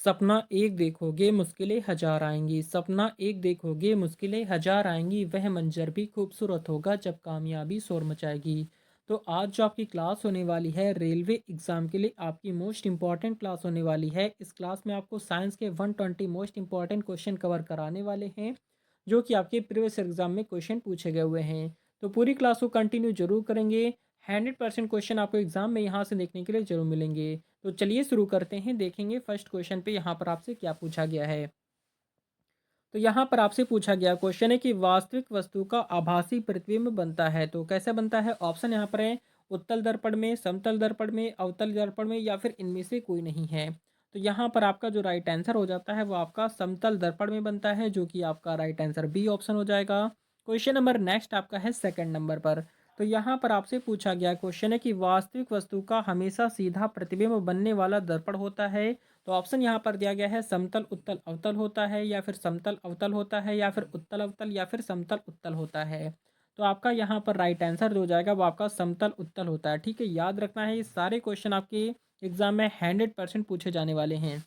सपना एक देखोगे मुश्किलें हज़ार आएँगी, सपना एक देखोगे मुश्किलें हज़ार आएँगी, वह मंज़र भी खूबसूरत होगा जब कामयाबी शोर मचाएगी। तो आज जो आपकी क्लास होने वाली है रेलवे एग्ज़ाम के लिए आपकी मोस्ट इम्पॉर्टेंट क्लास होने वाली है। इस क्लास में आपको साइंस के 120 मोस्ट इम्पॉर्टेंट क्वेश्चन कवर कराने वाले हैं, जो कि आपके प्रीवियस एग्ज़ाम में क्वेश्चन पूछे गए हुए हैं। तो पूरी क्लास को कंटिन्यू ज़रूर करेंगे। 100% क्वेश्चन आपको एग्ज़ाम में यहाँ से देखने के लिए ज़रूर मिलेंगे। तो चलिए शुरू करते हैं, देखेंगे फर्स्ट क्वेश्चन पे यहाँ पर आपसे क्या पूछा गया है। तो यहाँ पर आपसे पूछा गया क्वेश्चन है कि वास्तविक वस्तु का आभासी प्रतिबिंब बनता है, तो कैसे बनता है? ऑप्शन यहाँ पर है उत्तल दर्पण में, समतल दर्पण में, अवतल दर्पण में या फिर इनमें से कोई नहीं है। तो यहाँ पर आपका जो राइट आंसर हो जाता है वो आपका समतल दर्पण में बनता है, जो कि आपका राइट आंसर बी ऑप्शन हो जाएगा। क्वेश्चन नंबर नेक्स्ट आपका है सेकंड नंबर पर। तो यहाँ पर आपसे पूछा गया क्वेश्चन है कि वास्तविक वस्तु का हमेशा सीधा प्रतिबिंब बनने वाला दर्पण होता है। तो ऑप्शन यहाँ पर दिया गया है समतल उत्तल अवतल होता है या फिर समतल अवतल होता है या फिर उत्तल अवतल या फिर समतल उत्तल होता है। तो आपका यहाँ पर राइट आंसर जो हो जाएगा वो आपका समतल उत्तल होता है। ठीक है, याद रखना है ये सारे क्वेश्चन आपके एग्जाम में 100% पूछे जाने वाले हैं।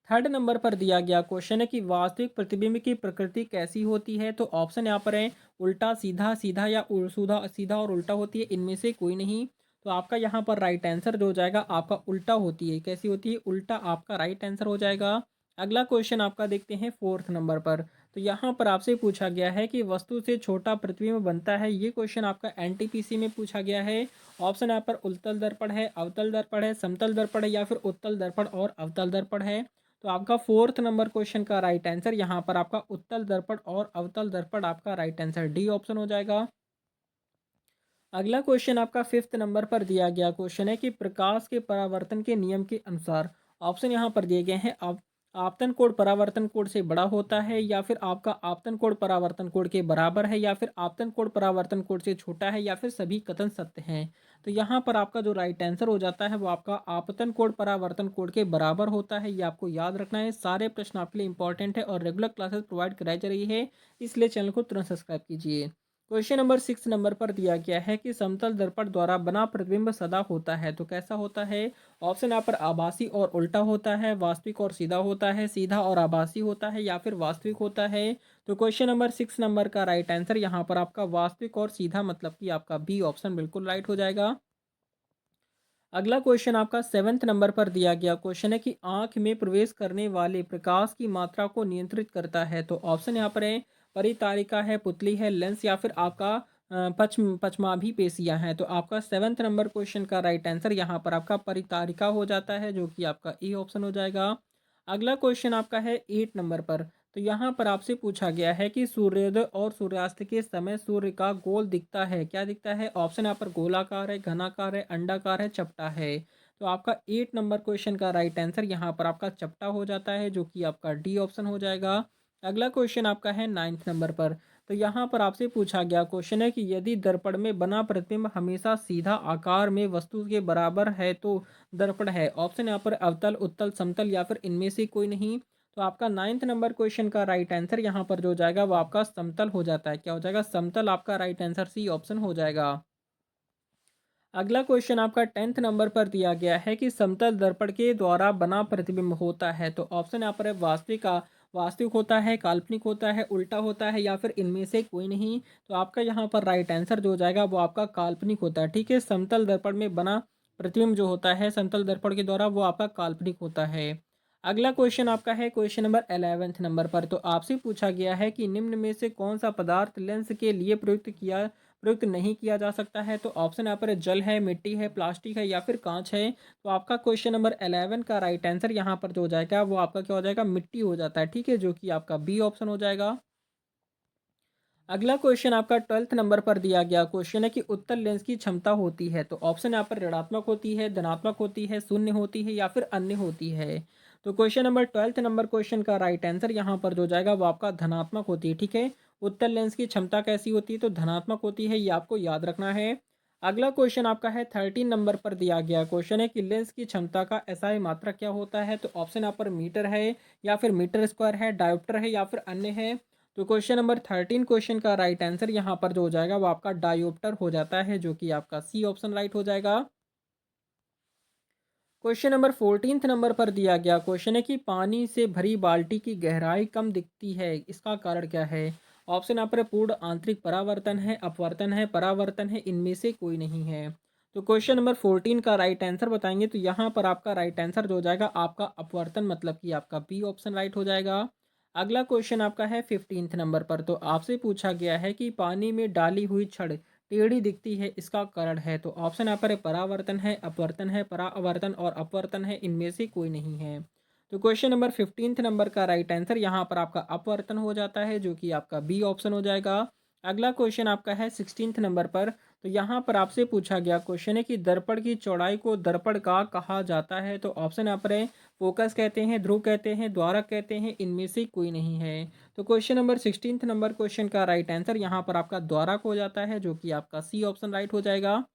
थर्ड नंबर पर दिया गया क्वेश्चन है कि वास्तविक प्रतिबिंब की प्रकृति कैसी होती है। तो ऑप्शन यहाँ पर है उल्टा, सीधा, सीधा या सीधा सीधा और उल्टा होती है, इनमें से कोई नहीं। तो आपका यहाँ पर राइट आंसर जो हो जाएगा आपका उल्टा होती है। कैसी होती है? उल्टा आपका राइट आंसर हो जाएगा। अगला क्वेश्चन आपका देखते हैं फोर्थ नंबर पर। तो यहाँ पर आपसे पूछा गया है कि वस्तु से छोटा प्रतिबिंब बनता है। ये क्वेश्चन आपका एनटीपीसी में पूछा गया है। ऑप्शन यहाँ पर उत्तल दर्पण है, अवतल दर्पण है, समतल दर्पण है या फिर उत्तल दर्पण और अवतल दर्पण है। तो आपका फोर्थ नंबर क्वेश्चन का राइट आंसर यहाँ पर आपका उत्तल दर्पण और अवतल दर्पण आपका राइट आंसर डी ऑप्शन हो जाएगा। अगला क्वेश्चन आपका फिफ्थ नंबर पर दिया गया क्वेश्चन है कि प्रकाश के परावर्तन के नियम के अनुसार ऑप्शन यहाँ पर दिए गए हैं। आप आपतन कोण परावर्तन कोण से बड़ा होता है या फिर आपका आपतन कोण परावर्तन कोण के बराबर है या फिर आपतन कोण परावर्तन कोण से छोटा है या फिर सभी कथन सत्य हैं। तो यहाँ पर आपका जो राइट आंसर हो जाता है वो आपका आपतन कोण परावर्तन कोण के बराबर होता है। ये आपको याद रखना है। सारे प्रश्न आपके लिए इंपॉर्टेंट है और रेगुलर क्लासेस प्रोवाइड कराई जा रही है, इसलिए चैनल को तुरंत सब्सक्राइब कीजिए। क्वेश्चन नंबर सिक्स नंबर पर दिया गया है कि समतल दर्पण द्वारा बना प्रतिबिंब सदा होता है। तो कैसा होता है? ऑप्शन यहाँ पर आभासी और उल्टा होता है, वास्तविक और सीधा होता है, सीधा और आभासी होता है या फिर वास्तविक होता है। तो क्वेश्चन नंबर सिक्स नंबर का राइट आंसर यहाँ पर आपका वास्तविक और सीधा मतलब कि आपका बी ऑप्शन बिल्कुल राइट हो जाएगा। अगला क्वेश्चन आपका सेवेंथ नंबर पर दिया गया क्वेश्चन है कि आंख में प्रवेश करने वाले प्रकाश की मात्रा को नियंत्रित करता है। तो ऑप्शन यहाँ पर है परितारिका है, पुतली है, लेंस या फिर आपका पचमाभी पेशियां हैं। तो आपका सेवेंथ नंबर क्वेश्चन का राइट आंसर यहाँ पर आपका परितारिका हो जाता है, जो कि आपका ए ऑप्शन हो जाएगा। अगला क्वेश्चन आपका है एट नंबर पर। तो यहाँ पर आपसे पूछा गया है कि सूर्योदय और सूर्यास्त के समय सूर्य का गोल दिखता है, क्या दिखता है? ऑप्शन यहाँ पर गोलाकार है, घनाकार है, अंडाकार है, चपटा है। तो आपका एट नंबर क्वेश्चन का राइट आंसर यहाँ पर आपका चपटा हो जाता है, जो कि आपका डी ऑप्शन हो जाएगा। अगला क्वेश्चन आपका है नाइन्थ नंबर पर। तो यहाँ पर आपसे पूछा गया क्वेश्चन है कि यदि दर्पण में बना प्रतिबिंब हमेशा सीधा आकार में वस्तु के बराबर है तो दर्पण है। ऑप्शन यहाँ पर अवतल, उत्तल, समतल या फिर इनमें से कोई नहीं। तो आपका नाइन्थ नंबर क्वेश्चन का राइट आंसर यहाँ पर जो हो जाएगा वो आपका समतल हो जाता है। क्या हो जाएगा? समतल आपका राइट आंसर सी ऑप्शन हो जाएगा। अगला क्वेश्चन आपका टेंथ नंबर पर दिया गया है कि समतल दर्पण के द्वारा बना प्रतिबिंब होता है। तो ऑप्शन यहाँ पर है वास्तविक वास्तविक होता है, काल्पनिक होता है, उल्टा होता है या फिर इनमें से कोई नहीं। तो आपका यहाँ पर राइट आंसर जो हो जाएगा वो आपका काल्पनिक होता है। ठीक है, समतल दर्पण में बना प्रतिबिंब जो होता है समतल दर्पण के द्वारा वो आपका काल्पनिक होता है। अगला क्वेश्चन आपका है क्वेश्चन नंबर 11th नंबर पर। तो आपसे पूछा गया है कि निम्न में से कौन सा पदार्थ लेंस के लिए प्रयुक्त नहीं किया जा सकता है। तो ऑप्शन यहाँ पर जल है, मिट्टी है, प्लास्टिक है या फिर कांच है। तो आपका क्वेश्चन नंबर 11 का राइट आंसर यहाँ पर जो हो जाएगा वो आपका क्या हो जाएगा? मिट्टी हो जाता है। ठीक है, जो कि आपका बी ऑप्शन हो जाएगा। अगला क्वेश्चन आपका 12th नंबर पर दिया गया क्वेश्चन है कि उत्तल लेंस की क्षमता होती है। तो ऑप्शन यहाँ पर ऋणात्मक होती है, धनात्मक होती है, शून्य होती है या फिर अन्य होती है। तो question number 12th number question का राइट आंसर यहाँ पर जो जाएगा वो आपका धनात्मक होती है। ठीक है, उत्तल लेंस की क्षमता कैसी होती है? तो धनात्मक होती है, ये आपको याद रखना है। अगला क्वेश्चन आपका है 13 नंबर पर दिया गया क्वेश्चन है कि लेंस की क्षमता का एसआई मात्रक क्या होता है। तो ऑप्शन यहाँ पर मीटर है या फिर मीटर स्क्वायर है, डायोप्टर है या फिर अन्य है। तो क्वेश्चन नंबर 13 क्वेश्चन का राइट आंसर यहाँ पर जो हो जाएगा वो आपका डायोप्टर हो जाता है, जो कि आपका सी ऑप्शन राइट हो जाएगा। क्वेश्चन नंबर 14th नंबर पर दिया गया क्वेश्चन है कि पानी से भरी बाल्टी की गहराई कम दिखती है, इसका कारण क्या है? ऑप्शन यहाँ पर पूर्ण आंतरिक परावर्तन है, अपवर्तन है, परावर्तन है, इनमें से कोई नहीं है। तो क्वेश्चन नंबर 14 का राइट आंसर बताएंगे तो यहाँ पर आपका राइट आंसर जो हो जाएगा आपका अपवर्तन, मतलब कि आपका बी ऑप्शन राइट हो जाएगा। अगला क्वेश्चन आपका है 15th नंबर पर, तो आपसे पूछा गया है कि पानी में डाली हुई छड़ टेढ़ी दिखती है, इसका कारण है। तो ऑप्शन यहाँ पर है परावर्तन है, अपवर्तन है, परावर्तन और अपवर्तन है, इनमें से कोई नहीं है। तो क्वेश्चन नंबर 15th नंबर का राइट आंसर यहाँ पर आपका अपवर्तन हो जाता है, जो कि आपका बी ऑप्शन हो जाएगा। अगला क्वेश्चन आपका है 16th नंबर पर, तो यहाँ पर आपसे पूछा गया क्वेश्चन है कि दर्पण की चौड़ाई को दर्पण का कहा जाता है। तो ऑप्शन यहाँ पर है फोकस कहते हैं, ध्रुव कहते हैं, द्वारक कहते हैं, इनमें से कोई नहीं है। तो question number 16th number question का राइट आंसर यहाँ पर आपका द्वारक हो जाता है, जो कि आपका सी ऑप्शन राइट हो जाएगा।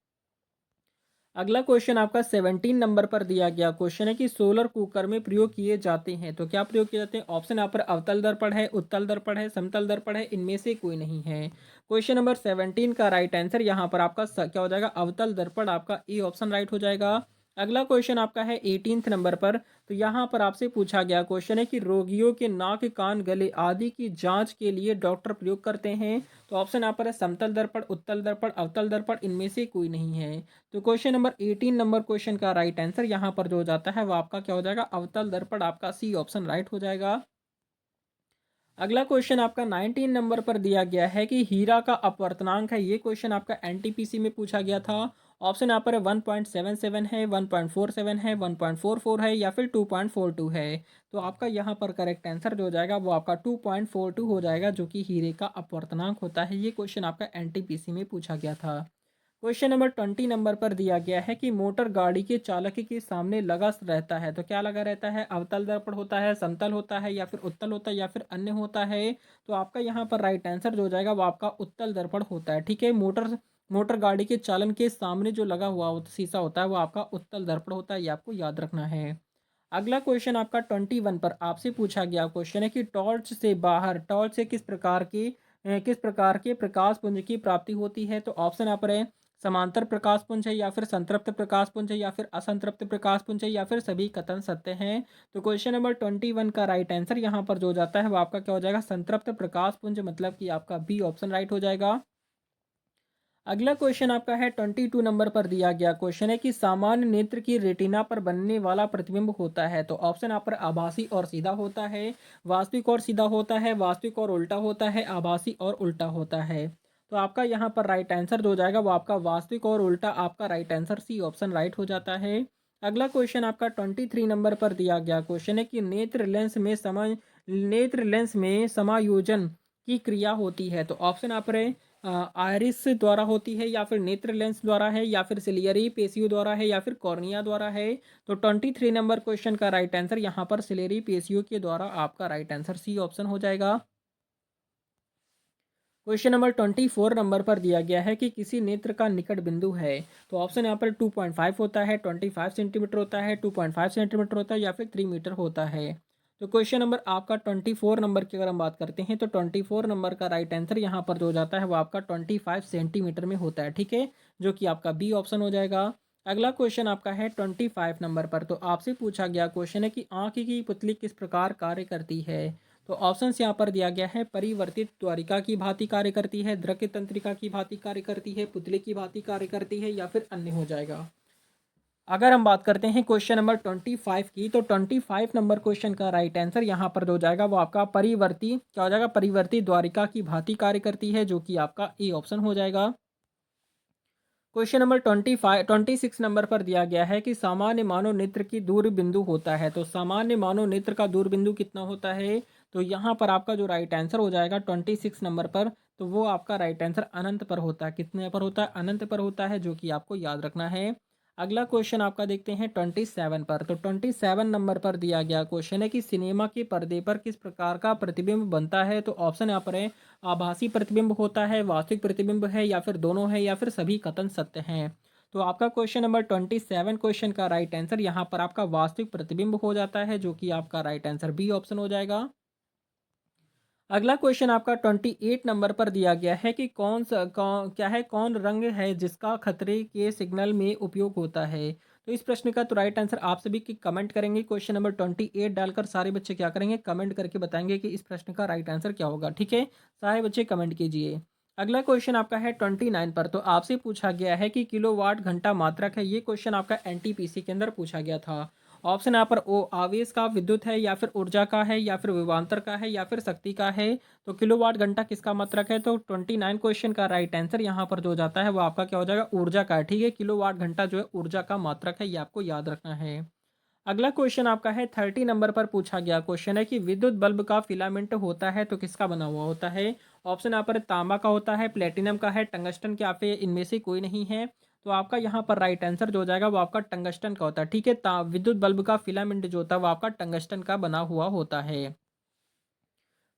अगला क्वेश्चन आपका 17 नंबर पर दिया गया क्वेश्चन है कि सोलर कुकर में प्रयोग किए जाते हैं, तो क्या प्रयोग किए जाते हैं? ऑप्शन यहाँ पर अवतल दर्पण है, उत्तल दर्पण है, समतल दर्पण है, इनमें से कोई नहीं है। क्वेश्चन नंबर 17 का राइट आंसर यहाँ पर आपका क्या हो जाएगा? अवतल दर्पण, आपका ए ऑप्शन राइट हो जाएगा। अगला क्वेश्चन आपका है 18th नंबर पर, तो यहाँ पर आपसे पूछा गया क्वेश्चन है कि रोगियों के नाक, कान, गले आदि की जांच के लिए डॉक्टर प्रयोग करते हैं। तो ऑप्शन यहाँ पर है समतल दर्पण, उत्तल दर्पण, अवतल दर्पण, इनमें से कोई नहीं है। तो क्वेश्चन नंबर 18 नंबर क्वेश्चन का राइट आंसर यहाँ पर जो हो जाता है वो आपका क्या हो जाएगा? अवतल दर्पण, आपका सी ऑप्शन राइट हो जाएगा। अगला क्वेश्चन आपका 19 नंबर पर दिया गया है कि हीरा का अपवर्तनांक है, ये क्वेश्चन आपका एनटीपीसी में पूछा गया था। ऑप्शन यहाँ पर है 1.77 है, 1.47 है, 1.44 है, या फिर 2.42 है। तो आपका यहाँ पर करेक्ट आंसर जो हो जाएगा वो आपका 2.42 हो जाएगा, जो कि हीरे का अपवर्तनांक होता है। ये क्वेश्चन आपका एनटीपीसी में पूछा गया था। क्वेश्चन नंबर 20 नंबर पर दिया गया है कि मोटर गाड़ी के चालक के सामने लगा रहता है, तो क्या लगा रहता है? अवतल दर्पण होता है, समतल होता है, या फिर उत्तल होता है, या फिर अन्य होता है। तो आपका यहाँ पर राइट आंसर जो हो जाएगा वो आपका उत्तल दर्पण होता है। ठीक है, मोटर मोटर गाड़ी के चालन के सामने जो लगा हुआ शीशा होता है वो आपका उत्तल दर्पण होता है, ये आपको याद रखना है। अगला क्वेश्चन आपका 21 पर आपसे पूछा गया क्वेश्चन है कि टॉर्च से किस प्रकार के प्रकाश पुंज की प्राप्ति होती है। तो ऑप्शन यहाँ पर है समांतर प्रकाश पुंज है, या फिर संतृप्त प्रकाश पुंज है, या फिर असंतृप्त प्रकाश पुंज है, या फिर सभी कथन सत्य हैं। तो क्वेश्चन नंबर 21 का राइट आंसर यहाँ पर जो जाता है वो आपका क्या हो जाएगा? संतृप्त प्रकाश पुंज, मतलब कि आपका बी ऑप्शन राइट हो जाएगा। अगला क्वेश्चन आपका है 22 नंबर पर दिया गया क्वेश्चन है कि सामान्य नेत्र की रेटिना पर बनने वाला प्रतिबिंब होता है। तो ऑप्शन यहाँ पर आभासी और सीधा होता है, वास्तविक और सीधा होता है, वास्तविक और उल्टा होता है, आभासी और उल्टा होता है। तो आपका यहाँ पर राइट आंसर जो हो जाएगा वो आपका वास्तविक और उल्टा, आपका right answer C option right हो जाता है। अगला क्वेश्चन आपका 23 नंबर पर दिया गया क्वेश्चन है कि नेत्र लेंस में समायोजन की क्रिया होती है। तो ऑप्शन यहाँ पर है आयरिस द्वारा होती है, या फिर नेत्र लेंस द्वारा है, या फिर सिलियरी पेशियों द्वारा है, या फिर कॉर्निया द्वारा है। तो 23 नंबर क्वेश्चन का राइट आंसर यहाँ पर सिलेरी पेशियों के द्वारा, आपका राइट आंसर सी ऑप्शन हो जाएगा। क्वेश्चन नंबर 24 नंबर पर दिया गया है कि किसी नेत्र का निकट बिंदु है। तो ऑप्शन यहाँ पर 2.5 होता है, 25 सेंटीमीटर होता है, 2.5 सेंटीमीटर होता है, या फिर 3 मीटर होता है। तो क्वेश्चन नंबर आपका 24 नंबर की अगर हम बात करते हैं तो 24 नंबर का राइट आंसर यहाँ पर जो हो जाता है वो आपका 25 सेंटीमीटर में होता है। ठीक है, जो कि आपका बी ऑप्शन हो जाएगा। अगला क्वेश्चन आपका है 25 नंबर पर, तो आपसे पूछा गया क्वेश्चन है कि आंख की पुतली किस प्रकार कार्य करती है। तो ऑप्शंस यहाँ पर दिया गया है परिवर्तित द्वारिका की भांति कार्य करती है, द्रव्य तंत्रिका की भांति कार्य करती है, पुतले की भांति कार्य करती है, या फिर अन्य हो जाएगा। अगर हम बात करते हैं क्वेश्चन नंबर 25 की, तो 25 नंबर क्वेश्चन का राइट आंसर यहाँ पर जो जाएगा वो आपका परिवर्ती क्या हो जाएगा? परिवर्ती द्वारिका की भांति कार्य करती है, जो कि आपका ए ऑप्शन हो जाएगा। क्वेश्चन नंबर 26 नंबर पर दिया गया है कि सामान्य मानव नेत्र की दूर बिंदु होता है। तो सामान्य मानव नेत्र का दूर बिंदु कितना होता है? तो यहाँ पर आपका जो राइट आंसर हो जाएगा 26 नंबर पर, तो वो आपका राइट आंसर अनंत पर होता है। कितने पर होता है? अनंत पर होता है, जो कि आपको याद रखना है। अगला क्वेश्चन आपका देखते हैं 27 पर, तो 27 नंबर पर दिया गया क्वेश्चन है कि सिनेमा के पर्दे पर किस प्रकार का प्रतिबिंब बनता है। तो ऑप्शन यहाँ पर है आभासी प्रतिबिंब होता है, वास्तविक प्रतिबिंब है, या फिर दोनों है, या फिर सभी कथन सत्य हैं। तो आपका क्वेश्चन नंबर 27 क्वेश्चन का राइट आंसर यहाँ पर आपका वास्तविक प्रतिबिंब हो जाता है, जो कि आपका राइट आंसर बी ऑप्शन हो जाएगा। अगला क्वेश्चन आपका 28 नंबर पर दिया गया है कि कौन सा कौन क्या है कौन रंग है जिसका खतरे के सिग्नल में उपयोग होता है। तो इस प्रश्न का तो राइट आंसर आप सभी की कमेंट करेंगे क्वेश्चन नंबर 28 डालकर सारे बच्चे क्या करेंगे कमेंट करके बताएंगे कि इस प्रश्न का राइट आंसर क्या होगा। ठीक है, सारे बच्चे कमेंट कीजिए। अगला क्वेश्चन आपका है 29 पर, तो आपसे पूछा गया है कि किलोवाट घंटा मात्रक है। ये क्वेश्चन आपका एनटीपीसी के अंदर पूछा गया था। ऑप्शन यहाँ पर ओ आवेश का, विद्युत है, या फिर ऊर्जा का है, या फिर विभवांतर का है, या फिर शक्ति का है। तो किलोवाट घंटा किसका मात्रक है? तो 29 क्वेश्चन का राइट आंसर यहाँ पर जो जाता है वो आपका क्या हो जाएगा? ऊर्जा का है। ठीक है, किलोवाट घंटा जो है ऊर्जा का मात्रक है, ये आपको याद रखना है। अगला क्वेश्चन आपका है 30 नंबर पर पूछा गया क्वेश्चन है कि विद्युत बल्ब का फिलामेंट होता है तो किसका बना हुआ होता है? ऑप्शन यहाँ पर तांबा का होता है, प्लेटिनम का है, टंगस्टन का, फिर इनमें से कोई नहीं है। तो आपका यहाँ पर राइट आंसर जो हो जाएगा वो आपका टंगस्टन का होता है। ठीक है, विद्युत बल्ब का फिलामेंट जो होता है वो आपका टंगस्टन का बना हुआ होता है।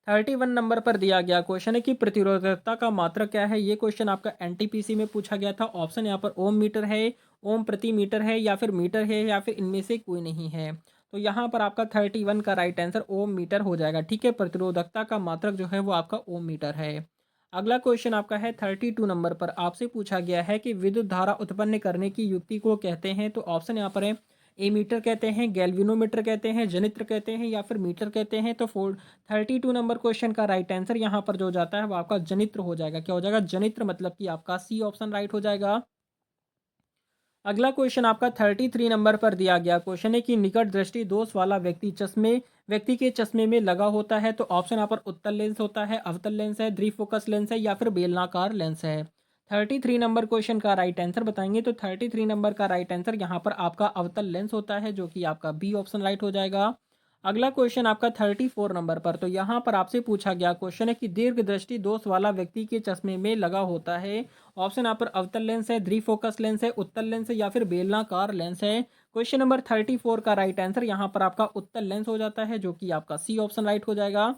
31 नंबर पर दिया गया क्वेश्चन है कि प्रतिरोधकता का मात्रक क्या है? ये क्वेश्चन आपका एनटीपीसी में पूछा गया था। ऑप्शन यहाँ पर ओम मीटर है, ओम प्रति मीटर है, या फिर मीटर है, या फिर इनमें से कोई नहीं है। तो यहाँ पर आपका 31 का राइट आंसर ओम मीटर हो जाएगा। ठीक है, प्रतिरोधकता का मात्रक जो है वो आपका ओम मीटर है। अगला क्वेश्चन आपका है 32 नंबर पर, आपसे पूछा गया है कि विद्युत धारा उत्पन्न करने की युक्ति को कहते हैं। तो ऑप्शन यहाँ पर है एमीटर कहते हैं, गैल्वेनोमीटर कहते हैं, जनित्र कहते हैं, या फिर मीटर कहते हैं। तो 32 नंबर क्वेश्चन का राइट आंसर यहाँ पर जो जाता है वो आपका जनित्र हो जाएगा। क्या हो जाएगा? जनित्र, मतलब कि आपका सी ऑप्शन राइट हो जाएगा। अगला क्वेश्चन आपका 33 नंबर पर दिया गया क्वेश्चन है कि निकट दृष्टि दोष वाला व्यक्ति के चश्मे में लगा होता है। तो ऑप्शन यहाँ पर उत्तल लेंस होता है, अवतल लेंस है, द्विफोकस लेंस है, या फिर बेलनाकार लेंस है। 33 नंबर क्वेश्चन का राइट आंसर बताएंगे। तो 33 नंबर का राइट आंसर यहाँ पर आपका अवतल लेंस होता है, जो कि आपका बी ऑप्शन राइट हो जाएगा। अगला क्वेश्चन आपका 34 नंबर पर, तो यहाँ पर आपसे पूछा गया क्वेश्चन है कि दीर्घ दृष्टि दोष वाला व्यक्ति के चश्मे में लगा होता है। ऑप्शन यहाँ पर अवतल लेंस है, द्विफोकस लेंस है, उत्तल लेंस है, या फिर बेलनाकार लेंस है। क्वेश्चन नंबर 34 का राइट आंसर यहाँ पर आपका उत्तल लेंस हो जाता है, जो कि आपका सी ऑप्शन राइट हो जाएगा।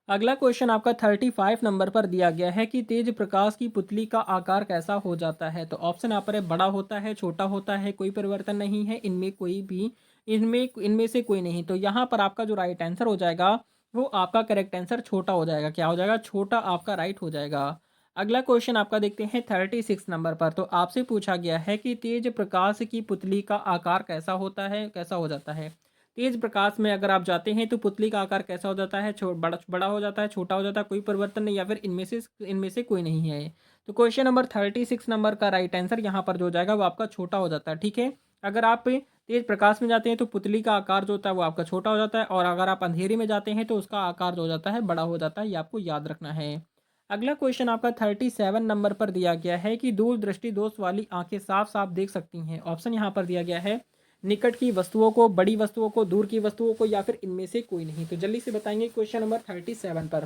अगला क्वेश्चन आपका 35 नंबर पर दिया गया है कि तेज प्रकाश की पुतली का आकार कैसा हो जाता है। तो ऑप्शन यहाँ पर है बड़ा होता है, छोटा होता है, कोई परिवर्तन नहीं है, इनमें कोई भी इनमें इनमें से कोई नहीं। तो यहाँ पर आपका जो राइट आंसर हो जाएगा वो आपका करेक्ट आंसर छोटा हो जाएगा। क्या हो जाएगा? छोटा आपका राइट हो जाएगा। अगला क्वेश्चन आपका देखते हैं 36 नंबर पर, तो आपसे पूछा गया है कि तेज प्रकाश की पुतली का आकार कैसा होता है, कैसा हो जाता है। तेज प्रकाश में अगर आप जाते हैं तो पुतली का आकार कैसा हो जाता है? बड़ा बड़ा हो जाता है, छोटा हो जाता है, कोई परिवर्तन नहीं, या फिर इनमें से कोई नहीं है। तो क्वेश्चन नंबर 36 नंबर का राइट आंसर यहाँ पर जो हो जाएगा वो आपका छोटा हो जाता है। ठीक है, अगर आप तेज प्रकाश में जाते हैं तो पुतली का आकार जो होता है वो आपका छोटा हो जाता है, और अगर आप अंधेरे में जाते हैं तो उसका आकार जो हो जाता है बड़ा हो जाता है। ये आपको याद रखना है। अगला क्वेश्चन आपका 37 नंबर पर दिया गया है कि दूरदृष्टि दोष वाली आंखें साफ साफ देख सकती हैं। ऑप्शन यहाँ पर दिया गया है निकट की वस्तुओं को, बड़ी वस्तुओं को, दूर की वस्तुओं को, या फिर इनमें से कोई नहीं। तो जल्दी से बताएंगे क्वेश्चन नंबर 37 पर।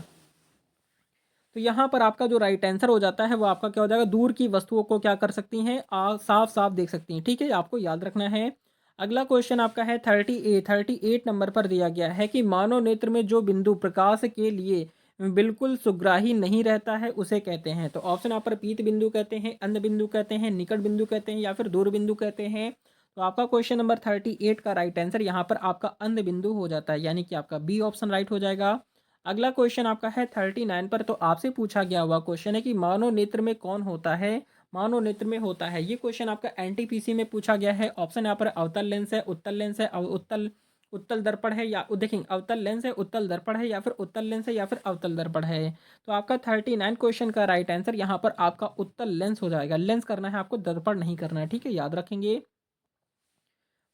तो यहाँ पर आपका जो राइट आंसर हो जाता है वो आपका क्या हो जाएगा? दूर की वस्तुओं को क्या कर सकती हैं? साफ साफ देख सकती हैं। ठीक है, आपको याद रखना है। अगला क्वेश्चन आपका है 38 नंबर पर दिया गया है कि मानव नेत्र में जो बिंदु प्रकाश के लिए बिल्कुल सुग्राही नहीं रहता है उसे कहते हैं। तो ऑप्शन यहाँ पर पीत बिंदु कहते हैं, अंध बिंदु कहते हैं, निकट बिंदु कहते हैं, या फिर दूर बिंदु कहते हैं। तो आपका क्वेश्चन नंबर 38 का राइट आंसर यहाँ पर आपका अंध बिंदु हो जाता है, यानी कि आपका बी ऑप्शन राइट हो जाएगा। अगला क्वेश्चन आपका है 39 पर, तो आपसे पूछा गया हुआ क्वेश्चन है कि मानव नेत्र में कौन होता है? मानव नेत्र में होता है, ये क्वेश्चन आपका एनटीपीसी में पूछा गया है। ऑप्शन यहाँ पर अवतल लेंस है, उत्तल लेंस है, उत्तल उत्तल दर्पण है, या देखेंगे अवतल लेंस है, उत्तल दर्पण है, या फिर उत्तल लेंस है, या फिर अवतल दर्पण है। तो आपका 39 क्वेश्चन का राइट आंसर यहाँ पर आपका उत्तल लेंस हो जाएगा। लेंस करना है आपको, दर्पण नहीं करना है। ठीक है, याद रखेंगे।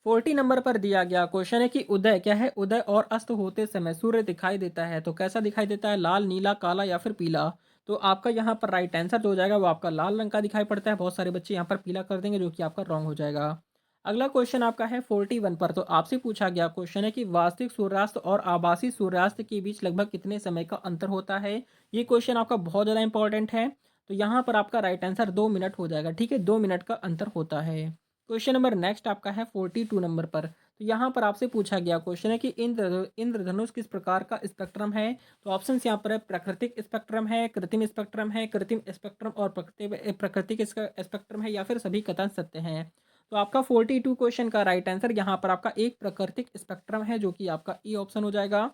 40 नंबर पर दिया गया क्वेश्चन है कि उदय क्या है? उदय और अस्त होते समय सूर्य दिखाई देता है तो कैसा दिखाई देता है? लाल, नीला, काला, या फिर पीला। तो आपका यहाँ पर राइट आंसर जो हो जाएगा वो आपका लाल रंग का दिखाई पड़ता है। बहुत सारे बच्चे यहाँ पर पीला कर देंगे, जो कि आपका रॉन्ग हो जाएगा। अगला क्वेश्चन आपका है 41 पर, तो आपसे पूछा गया क्वेश्चन है कि वास्तविक सूर्यास्त और आभासी सूर्यास्त के बीच लगभग कितने समय का अंतर होता है। ये क्वेश्चन आपका बहुत ज़्यादा इंपॉर्टेंट है। तो यहाँ पर आपका राइट आंसर 2 मिनट हो जाएगा। ठीक है, 2 मिनट का अंतर होता है। क्वेश्चन नंबर नेक्स्ट आपका है 42 नंबर पर, तो यहाँ पर आपसे पूछा गया क्वेश्चन है कि इंद्रधनुष किस प्रकार का स्पेक्ट्रम है। तो ऑप्शन यहाँ पर है प्राकृतिक स्पेक्ट्रम है, कृत्रिम स्पेक्ट्रम है, कृत्रिम स्पेक्ट्रम और प्राकृतिक स्पेक्ट्रम है, या फिर सभी कथन सत्य हैं। तो आपका 42 क्वेश्चन का राइट आंसर यहाँ पर आपका एक प्राकृतिक स्पेक्ट्रम है, जो कि आपका ई ऑप्शन हो जाएगा।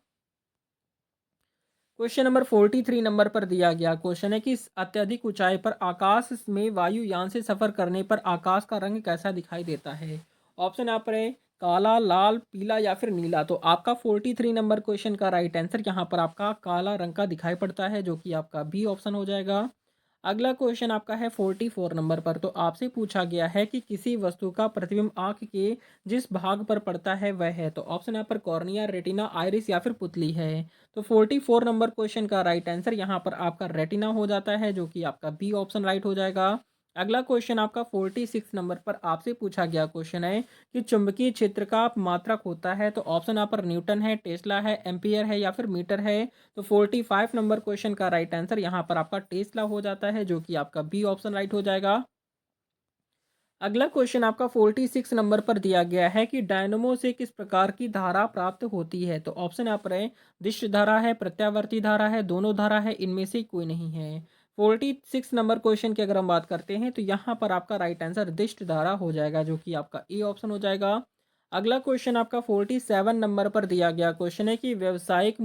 क्वेश्चन नंबर 43 नंबर पर दिया गया क्वेश्चन है कि अत्यधिक ऊंचाई पर आकाश में वायुयान से सफर करने पर आकाश का रंग कैसा दिखाई देता है। ऑप्शन यहाँ पर है काला, लाल, पीला या फिर नीला। तो आपका 43 नंबर क्वेश्चन का राइट आंसर यहाँ पर आपका काला रंग का दिखाई पड़ता है, जो कि आपका बी ऑप्शन हो जाएगा। अगला क्वेश्चन आपका है 44 नंबर पर। तो आपसे पूछा गया है कि किसी वस्तु का प्रतिबिंब आंख के जिस भाग पर पड़ता है वह है। तो ऑप्शन यहाँ पर कॉर्निया, रेटिना, आइरिस या फिर पुतली है। तो 44 नंबर क्वेश्चन का राइट आंसर यहाँ पर आपका रेटिना हो जाता है, जो कि आपका बी ऑप्शन राइट हो जाएगा। अगला क्वेश्चन आपका 46 नंबर पर आपसे पूछा गया क्वेश्चन है कि चुंबकीय क्षेत्र का मात्रक होता है। तो ऑप्शन यहाँ पर न्यूटन है, टेस्ला है, एम्पियर है या फिर मीटर है। तो 45 नंबर क्वेश्चन का राइट आंसर यहाँ पर आपका टेस्ला हो जाता है, जो कि आपका बी ऑप्शन राइट हो जाएगा। अगला क्वेश्चन आपका 46 नंबर पर दिया गया है कि डायनमो से किस प्रकार की धारा प्राप्त होती है। तो ऑप्शन यहाँ पर है दिष्ट धारा है, प्रत्यावर्ती धारा है, दोनों धारा है, इनमें से कोई नहीं है। 46 नंबर क्वेश्चन की अगर हम बात करते हैं तो यहाँ पर आपका राइट आंसर दिष्ट धारा हो जाएगा, जो कि आपका ए ऑप्शन हो जाएगा। अगला क्वेश्चन आपका 47 नंबर पर दिया गया क्वेश्चन है कि व्यावसायिक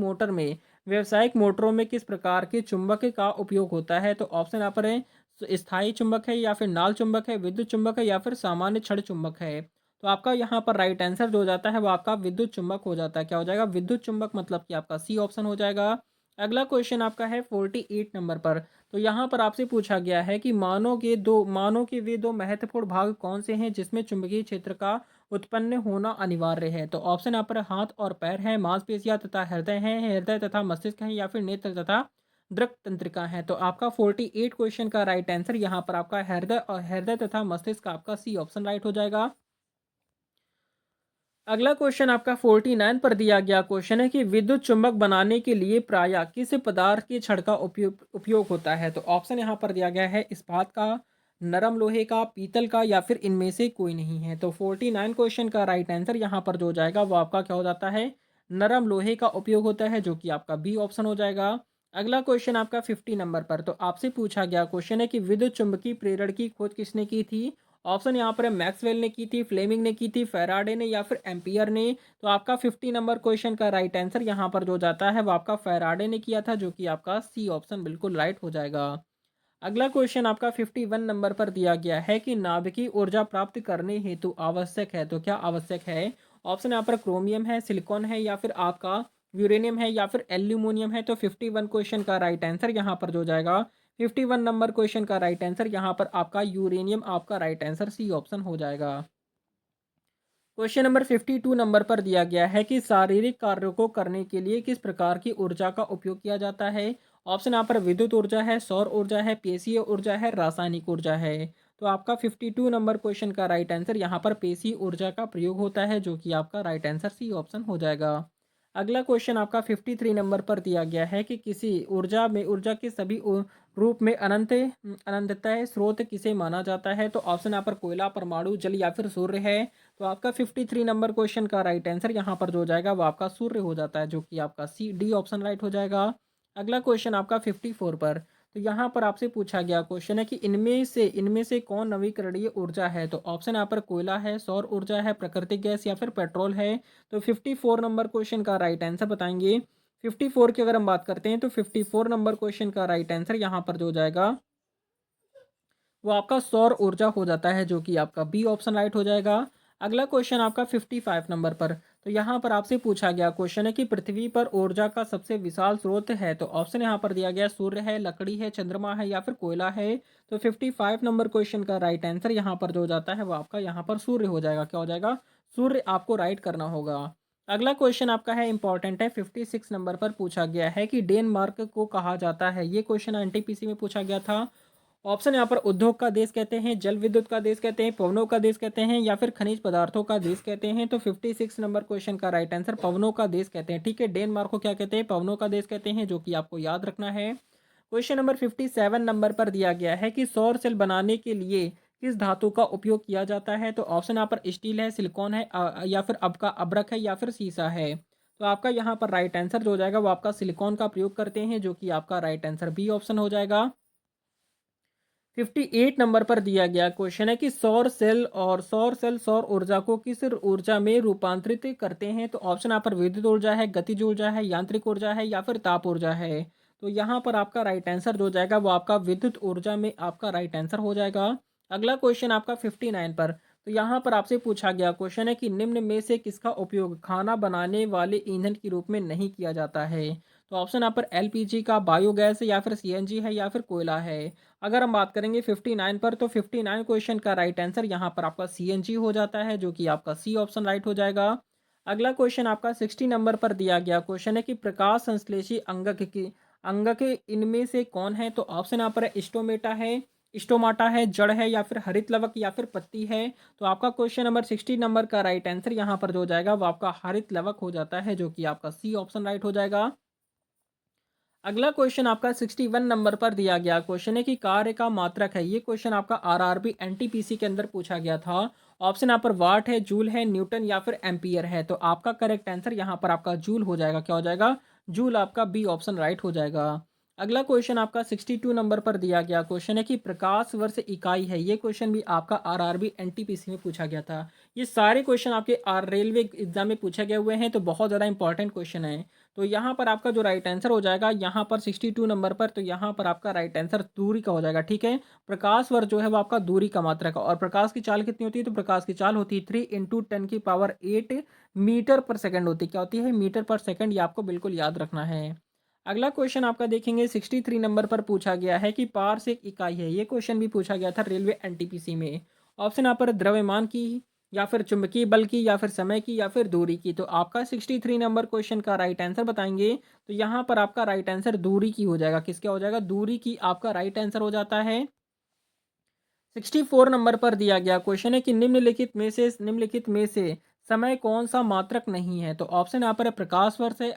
मोटरों में किस प्रकार के चुंबक का उपयोग होता है। तो ऑप्शन यहाँ पर है स्थायी चुंबक है या फिर नाल चुंबक है, विद्युत चुंबक है या फिर सामान्य क्षण चुंबक है। तो आपका यहाँ पर राइट आंसर जो हो जाता है वो आपका विद्युत चुंबक हो जाता है। क्या हो जाएगा? विद्युत चुंबक, मतलब कि आपका सी ऑप्शन हो जाएगा। अगला क्वेश्चन आपका है 48 नंबर पर। तो यहाँ पर आपसे पूछा गया है कि मानो के वे दो महत्वपूर्ण भाग कौन से हैं जिसमें चुंबकीय क्षेत्र का उत्पन्न होना अनिवार्य है। तो ऑप्शन यहाँ पर हाथ और पैर है, मांसपेशियां तथा हृदय है, हृदय तथा मस्तिष्क है या फिर नेत्र तथा दृक तंत्रिका है। तो आपका 48 क्वेश्चन का राइट आंसर यहाँ पर आपका हृदय तथा मस्तिष्क का आपका सी ऑप्शन राइट हो जाएगा। अगला क्वेश्चन आपका 49 पर दिया गया क्वेश्चन है कि विद्युत चुंबक बनाने के लिए प्रायः किस पदार्थ के छड़ का उपयोग होता है। तो ऑप्शन यहाँ पर दिया गया है इस्पात का, नरम लोहे का, पीतल का या फिर इनमें से कोई नहीं है। तो 49 क्वेश्चन का राइट आंसर यहाँ पर जो हो जाएगा वो आपका क्या हो जाता है? नरम लोहे का उपयोग होता है, जो कि आपका बी ऑप्शन हो जाएगा। अगला क्वेश्चन आपका 50 नंबर पर। तो आपसे पूछा गया क्वेश्चन है कि विद्युत चुंबकीय प्रेरण की खोज किसने की थी। ऑप्शन यहाँ पर है मैक्सवेल ने की थी, फ्लेमिंग ने की थी, फैराडे ने या फिर एम्पियर ने। तो आपका 50 नंबर क्वेश्चन का राइट आंसर यहाँ पर जो जाता है वो आपका फैराडे ने किया था, जो कि आपका सी ऑप्शन बिल्कुल राइट हो जाएगा। अगला क्वेश्चन आपका 51 नंबर पर दिया गया है कि नाभिकीय ऊर्जा प्राप्त करने हेतु आवश्यक है। तो क्या आवश्यक है? ऑप्शन यहाँ पर क्रोमियम है, सिलिकॉन है या फिर आपका यूरेनियम है या फिर एल्यूमिनियम है। तो 51 क्वेश्चन का राइट आंसर यहाँ पर जो जाएगा 51 नंबर क्वेश्चन का राइट आंसर यहाँ पर आपका यूरेनियम आपका राइट आंसर सी ऑप्शन हो जाएगा। क्वेश्चन नंबर 52 नंबर पर दिया गया है कि शारीरिक कार्यों को करने के लिए किस प्रकार की ऊर्जा का उपयोग किया जाता है। ऑप्शन यहाँ पर विद्युत ऊर्जा है, सौर ऊर्जा है, पेशीय ऊर्जा है, रासायनिक ऊर्जा है। तो आपका 52 नंबर क्वेश्चन का राइट आंसर यहाँ पर पेशीय ऊर्जा का प्रयोग होता है, जो कि आपका राइट आंसर सी ऑप्शन हो जाएगा। अगला क्वेश्चन आपका 53 नंबर पर दिया गया है कि किसी ऊर्जा के सभी रूप में अनंततः स्रोत किसे माना जाता है। तो ऑप्शन यहाँ पर कोयला, परमाणु, जल या फिर सूर्य है। तो आपका 53 नंबर क्वेश्चन का राइट आंसर यहाँ पर जो हो जाएगा वो आपका सूर्य हो जाता है, जो कि आपका सी डी ऑप्शन राइट हो जाएगा। अगला क्वेश्चन आपका 54 पर। तो यहाँ पर आपसे पूछा गया क्वेश्चन है कि इनमें से कौन नवीकरणीय ऊर्जा है। तो ऑप्शन यहाँ पर कोयला है, सौर ऊर्जा है, प्राकृतिक गैस या फिर पेट्रोल है। तो 54 नंबर क्वेश्चन का राइट आंसर बताएंगे। 54 की अगर हम बात करते हैं तो 54 नंबर क्वेश्चन का राइट आंसर यहाँ पर जो हो जाएगा वो आपका सौर ऊर्जा हो जाता है, जो कि आपका बी ऑप्शन राइट हो जाएगा। अगला क्वेश्चन आपका 55 नंबर पर। तो यहाँ पर आपसे पूछा गया क्वेश्चन है कि पृथ्वी पर ऊर्जा का सबसे विशाल स्रोत है। तो ऑप्शन यहाँ पर दिया गया सूर्य है, लकड़ी है, चंद्रमा है या फिर कोयला है। तो 55 नंबर क्वेश्चन का राइट आंसर यहाँ पर जो हो जाता है वो आपका यहाँ पर सूर्य हो जाएगा। क्या हो जाएगा? सूर्य आपको राइट करना होगा। अगला क्वेश्चन आपका है इंपॉर्टेंट है, 56 नंबर पर पूछा गया है कि डेनमार्क को कहा जाता है। ये क्वेश्चन एनटीपीसी में पूछा गया था। ऑप्शन यहाँ पर उद्योग का देश कहते हैं, जल विद्युत का देश कहते हैं, पवनों का देश कहते हैं या फिर खनिज पदार्थों का देश कहते हैं। तो 56 नंबर क्वेश्चन का राइट आंसर पवनों का देश कहते हैं। ठीक है, डेनमार्क को क्या कहते हैं? पवनों का देश कहते हैं, जो कि आपको याद रखना है। क्वेश्चन नंबर 57 नंबर पर दिया गया है कि सौर सेल बनाने के लिए किस धातु का उपयोग किया जाता है। तो ऑप्शन यहाँ पर स्टील है, सिलिकॉन है या फिर आपका अब्रक है या फिर सीसा है। तो आपका यहाँ पर राइट आंसर जो हो जाएगा वो आपका सिलिकॉन का प्रयोग करते हैं, जो कि आपका राइट आंसर बी ऑप्शन हो जाएगा। 58 नंबर पर दिया गया क्वेश्चन है कि सौर सेल सौर ऊर्जा को किस ऊर्जा में रूपांतरित करते हैं? तो ऑप्शन यहाँ पर विद्युत ऊर्जा है, गतिज ऊर्जा है, यांत्रिक ऊर्जा है या फिर ताप ऊर्जा है। तो यहाँ पर आपका राइट आंसर जो हो जाएगा वो आपका विद्युत ऊर्जा में आपका राइट आंसर हो जाएगा। अगला क्वेश्चन आपका 59 पर। तो यहाँ पर आपसे पूछा गया क्वेश्चन है कि निम्न में से किसका उपयोग खाना बनाने वाले ईंधन के रूप में नहीं किया जाता है? तो ऑप्शन यहाँ पर एलपीजी का, बायोगैस या फिर सीएनजी है या फिर कोयला है। अगर हम बात करेंगे 59 पर, तो 59 क्वेश्चन का राइट आंसर यहाँ पर आपका सीएनजी हो जाता है, जो कि आपका सी ऑप्शन राइट हो जाएगा। अगला क्वेश्चन आपका 60 नंबर पर दिया गया क्वेश्चन है कि प्रकाश संश्लेषी अंगक इनमें से कौन है? तो ऑप्शन यहाँ पर है स्टोमाटा है, जड़ है या फिर हरित लवक या फिर पत्ती है। तो आपका क्वेश्चन नंबर 60 नंबर का राइट आंसर यहाँ पर जो हो जाएगा वो आपका हरित लवक हो जाता है, जो कि आपका सी ऑप्शन राइट हो जाएगा। अगला क्वेश्चन आपका 61 नंबर पर दिया गया क्वेश्चन है कि कार्य का मात्रक है। ये क्वेश्चन आपका आरआरबी एनटीपीसी के अंदर पूछा गया था। ऑप्शन यहाँ पर वाट है, जूल है, न्यूटन या फिर एम्पियर है। तो आपका करेक्ट आंसर यहाँ पर आपका जूल हो जाएगा। क्या हो जाएगा? जूल आपका बी ऑप्शन राइट हो जाएगा। अगला क्वेश्चन आपका 62 नंबर पर दिया गया क्वेश्चन है कि प्रकाश वर्ष इकाई है। ये क्वेश्चन भी आपका आरआरबी एनटीपीसी में पूछा गया था। ये सारे क्वेश्चन आपके रेलवे एग्जाम में पूछे गए हुए हैं, तो बहुत ज़्यादा इंपॉर्टेंट क्वेश्चन है। तो यहाँ पर आपका जो राइट आंसर हो जाएगा यहाँ पर 62 नंबर पर, तो यहाँ पर आपका राइट आंसर दूरी का हो जाएगा। ठीक है, प्रकाश वर्ष जो है वो आपका दूरी का मात्रक है। और प्रकाश की चाल कितनी होती है? तो प्रकाश की चाल होती है 3 × 10⁸ मीटर पर सेकंड होती है। क्या होती है? मीटर पर सेकंड। ये आपको बिल्कुल याद रखना है। अगला क्वेश्चन आपका देखेंगे 63 नंबर पर पूछा गया है कि पार्स एक इकाई है। ये क्वेश्चन भी पूछा गया था रेलवे एनटीपीसी में। ऑप्शन यहाँ पर द्रव्यमान की या फिर चुंबकीय बल की या फिर समय की या फिर दूरी की। तो आपका 63 नंबर क्वेश्चन का राइट आंसर बताएंगे। तो यहाँ पर आपका राइट आंसर दूरी की हो जाएगा। किसका हो जाएगा? दूरी की आपका राइट आंसर हो जाता है। 64 नंबर पर दिया गया क्वेश्चन है कि निम्नलिखित में से समय कौन सा मात्रक नहीं है? तो ऑप्शन यहाँ पर है प्रकाश वर्ष है,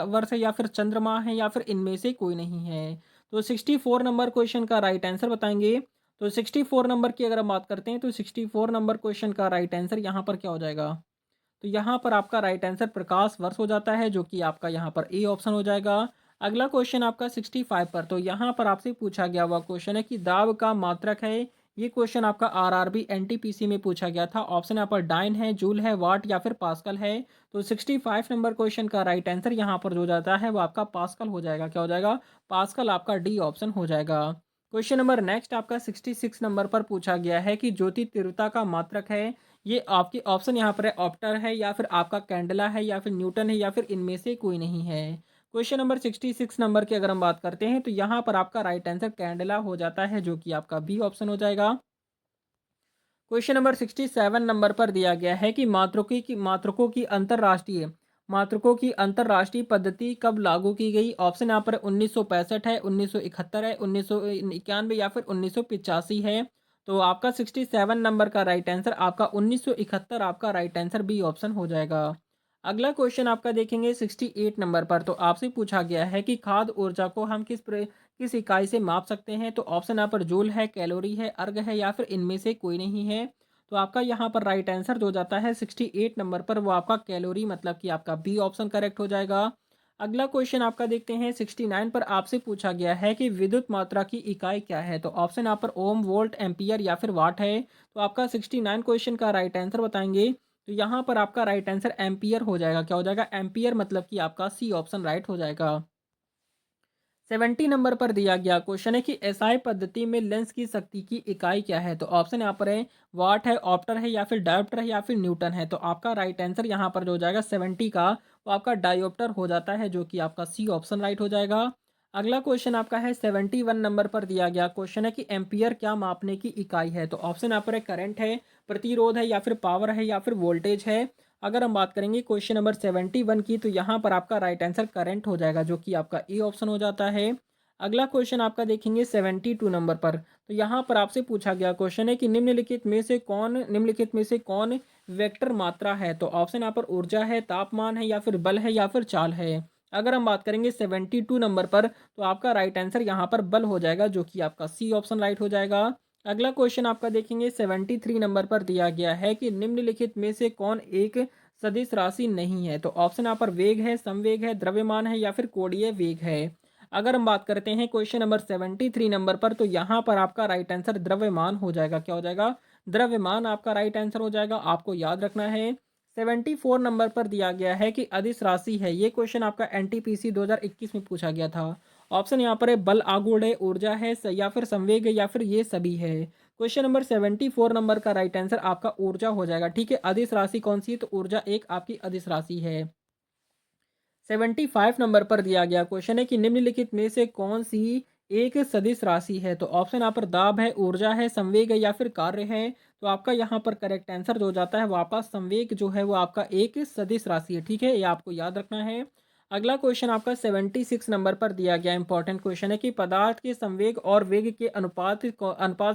वर्ष है या फिर चंद्रमा है या फिर इनमें से कोई नहीं है। तो 64 नंबर क्वेश्चन का राइट आंसर बताएंगे। तो 64 नंबर की अगर हम बात करते हैं तो 64 नंबर क्वेश्चन का राइट आंसर यहाँ पर क्या हो जाएगा? तो यहाँ पर आपका राइट आंसर प्रकाश वर्ष हो जाता है, जो कि आपका यहाँ पर ए ऑप्शन हो जाएगा। अगला क्वेश्चन आपका 65 पर। तो यहाँ पर आपसे पूछा गया हुआ क्वेश्चन है कि दाब का मात्रक है। ये क्वेश्चन आपका आरआरबी एनटीपीसी में पूछा गया था। ऑप्शन यहाँ पर डाइन है, जूल है, वाट या फिर पास्कल है। तो 65 नंबर क्वेश्चन का राइट आंसर यहाँ पर जो जाता है वो आपका पास्कल हो जाएगा। क्या हो जाएगा? पास्कल आपका डी ऑप्शन हो जाएगा। क्वेश्चन नंबर नेक्स्ट आपका 66 नंबर पर पूछा गया है कि ज्योति तीव्रता का मात्रक है। ये आपके ऑप्शन यहाँ पर है ऑप्टर है या फिर आपका कैंडला है या फिर न्यूटन है या फिर इनमें से कोई नहीं है। क्वेश्चन नंबर 66 नंबर की अगर हम बात करते हैं तो यहाँ पर आपका राइट आंसर कैंडला हो जाता है, जो कि आपका बी ऑप्शन हो जाएगा। क्वेश्चन नंबर 67 नंबर पर दिया गया है कि मात्रकों की अंतर्राष्ट्रीय पद्धति कब लागू की गई? ऑप्शन यहाँ पर 1965 है, 1971 है, 1991 या फिर 1985 है। तो आपका 67 नंबर का राइट आंसर आपका 1971 आपका राइट आंसर बी ऑप्शन हो जाएगा। अगला क्वेश्चन आपका देखेंगे 68 नंबर पर। तो आपसे पूछा गया है कि खाद्य ऊर्जा को हम किस इकाई से माप सकते हैं? तो ऑप्शन यहाँ पर जूल है, कैलोरी है, अर्ग है या फिर इनमें से कोई नहीं है। तो आपका यहाँ पर राइट आंसर जो जाता है 68 नंबर पर वो आपका कैलोरी, मतलब कि आपका बी ऑप्शन करेक्ट हो जाएगा। अगला क्वेश्चन आपका देखते हैं 69 पर। आपसे पूछा गया है कि विद्युत मात्रा की इकाई क्या है? तो ऑप्शन यहाँ पर ओम, वोल्ट, एम्पियर या फिर वाट है। तो आपका 69 क्वेश्चन का राइट आंसर बताएंगे। तो यहाँ पर आपका राइट आंसर एम्पियर हो जाएगा। क्या हो जाएगा? एम्पियर, मतलब कि आपका सी ऑप्शन राइट हो जाएगा। 70 नंबर पर दिया गया क्वेश्चन है कि एसआई पद्धति में लेंस की शक्ति की इकाई क्या है? तो ऑप्शन यहाँ पर है वाट है, ऑप्टर है या फिर डायोप्टर है या फिर न्यूटन है। तो आपका राइट आंसर यहाँ पर जो हो जाएगा 70 का वो आपका डायोप्टर हो जाता है, जो कि आपका सी ऑप्शन राइट हो जाएगा। अगला क्वेश्चन आपका है 71 नंबर पर दिया गया क्वेश्चन है कि एम्पियर क्या मापने की इकाई है? तो ऑप्शन यहाँ पर है करंट है, प्रतिरोध है या फिर पावर है या फिर वोल्टेज है। अगर हम बात करेंगे क्वेश्चन नंबर 71 की, तो यहाँ पर आपका राइट आंसर करंट हो जाएगा, जो कि आपका ए ऑप्शन हो जाता है। अगला क्वेश्चन आपका देखेंगे 72 नंबर पर। तो यहाँ पर आपसे पूछा गया क्वेश्चन है कि निम्नलिखित में से कौन वेक्टर मात्रा है? तो ऑप्शन यहाँ पर ऊर्जा है, तापमान है या फिर बल है या फिर चाल है। अगर हम बात करेंगे 72 नंबर पर, तो आपका राइट आंसर यहाँ पर बल हो जाएगा, जो कि आपका सी ऑप्शन राइट हो जाएगा। अगला क्वेश्चन आपका देखेंगे 73 नंबर पर दिया गया है कि निम्नलिखित में से कौन एक सदिश राशि नहीं है? तो ऑप्शन यहाँ पर वेग है, संवेग है, द्रव्यमान है या फिर कोणीय वेग है। अगर हम बात करते हैं क्वेश्चन नंबर 73 नंबर पर, तो यहाँ पर आपका राइट आंसर द्रव्यमान हो जाएगा। क्या हो जाएगा? द्रव्यमान आपका राइट आंसर हो जाएगा। आपको याद रखना है। 74 नंबर पर दिया गया है कि अदिश राशि है। ये क्वेश्चन आपका एनटीपीसी 2021 में पूछा गया था। ऑप्शन यहाँ पर है बल आघूर्ण है, ऊर्जा है, या फिर संवेग है, या फिर ये सभी है। क्वेश्चन नंबर 74 नंबर का राइट आंसर आपका ऊर्जा हो जाएगा। ठीक है, अदिश राशि कौन सी है? तो ऊर्जा एक आपकी अदिश राशि है। 75 नंबर पर दिया गया क्वेश्चन है कि निम्नलिखित में से कौन सी एक सदिश राशि है? तो ऑप्शन यहाँ पर दाब है, ऊर्जा है, संवेग है, या फिर कार्य है। तो आपका यहाँ पर करेक्ट आंसर जो जाता है वो आपका संवेग जो है वो आपका एक सदिश राशि है। ठीक है, ये आपको याद रखना है। अगला क्वेश्चन आपका 76 नंबर पर दिया गया इंपॉर्टेंट क्वेश्चन है कि पदार्थ के संवेग और वेग के अनुपात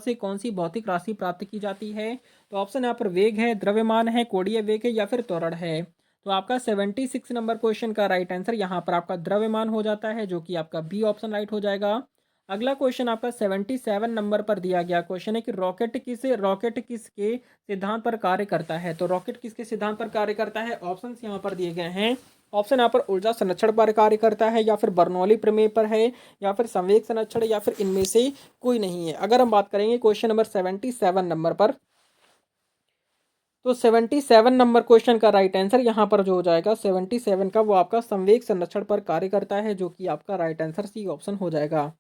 से कौन सी भौतिक राशि प्राप्त की जाती है? तो ऑप्शन यहाँ पर वेग है, द्रव्यमान है, कोणीय वेग है, या फिर त्वरण है। तो आपका 76 नंबर क्वेश्चन का राइट आंसर यहाँ पर आपका द्रव्यमान हो जाता है, जो कि आपका बी ऑप्शन राइट हो जाएगा। अगला क्वेश्चन आपका 77 नंबर पर दिया गया क्वेश्चन है कि रॉकेट किसके सिद्धांत पर कार्य करता है? तो रॉकेट किसके सिद्धांत पर कार्य करता है? ऑप्शंस यहाँ पर दिए गए हैं। ऑप्शन यहाँ पर ऊर्जा संरक्षण पर कार्य करता है, या फिर बर्नौली प्रमेय पर है, या फिर संवेग संरक्षण, या फिर इनमें से कोई नहीं है। अगर हम बात करेंगे क्वेश्चन नंबर 77 नंबर पर, तो 77 नंबर क्वेश्चन का राइट आंसर यहाँ पर जो हो जाएगा 77 का, वो आपका संवेग संरक्षण पर कार्य करता है, जो कि आपका राइट आंसर सी ऑप्शन हो जाएगा।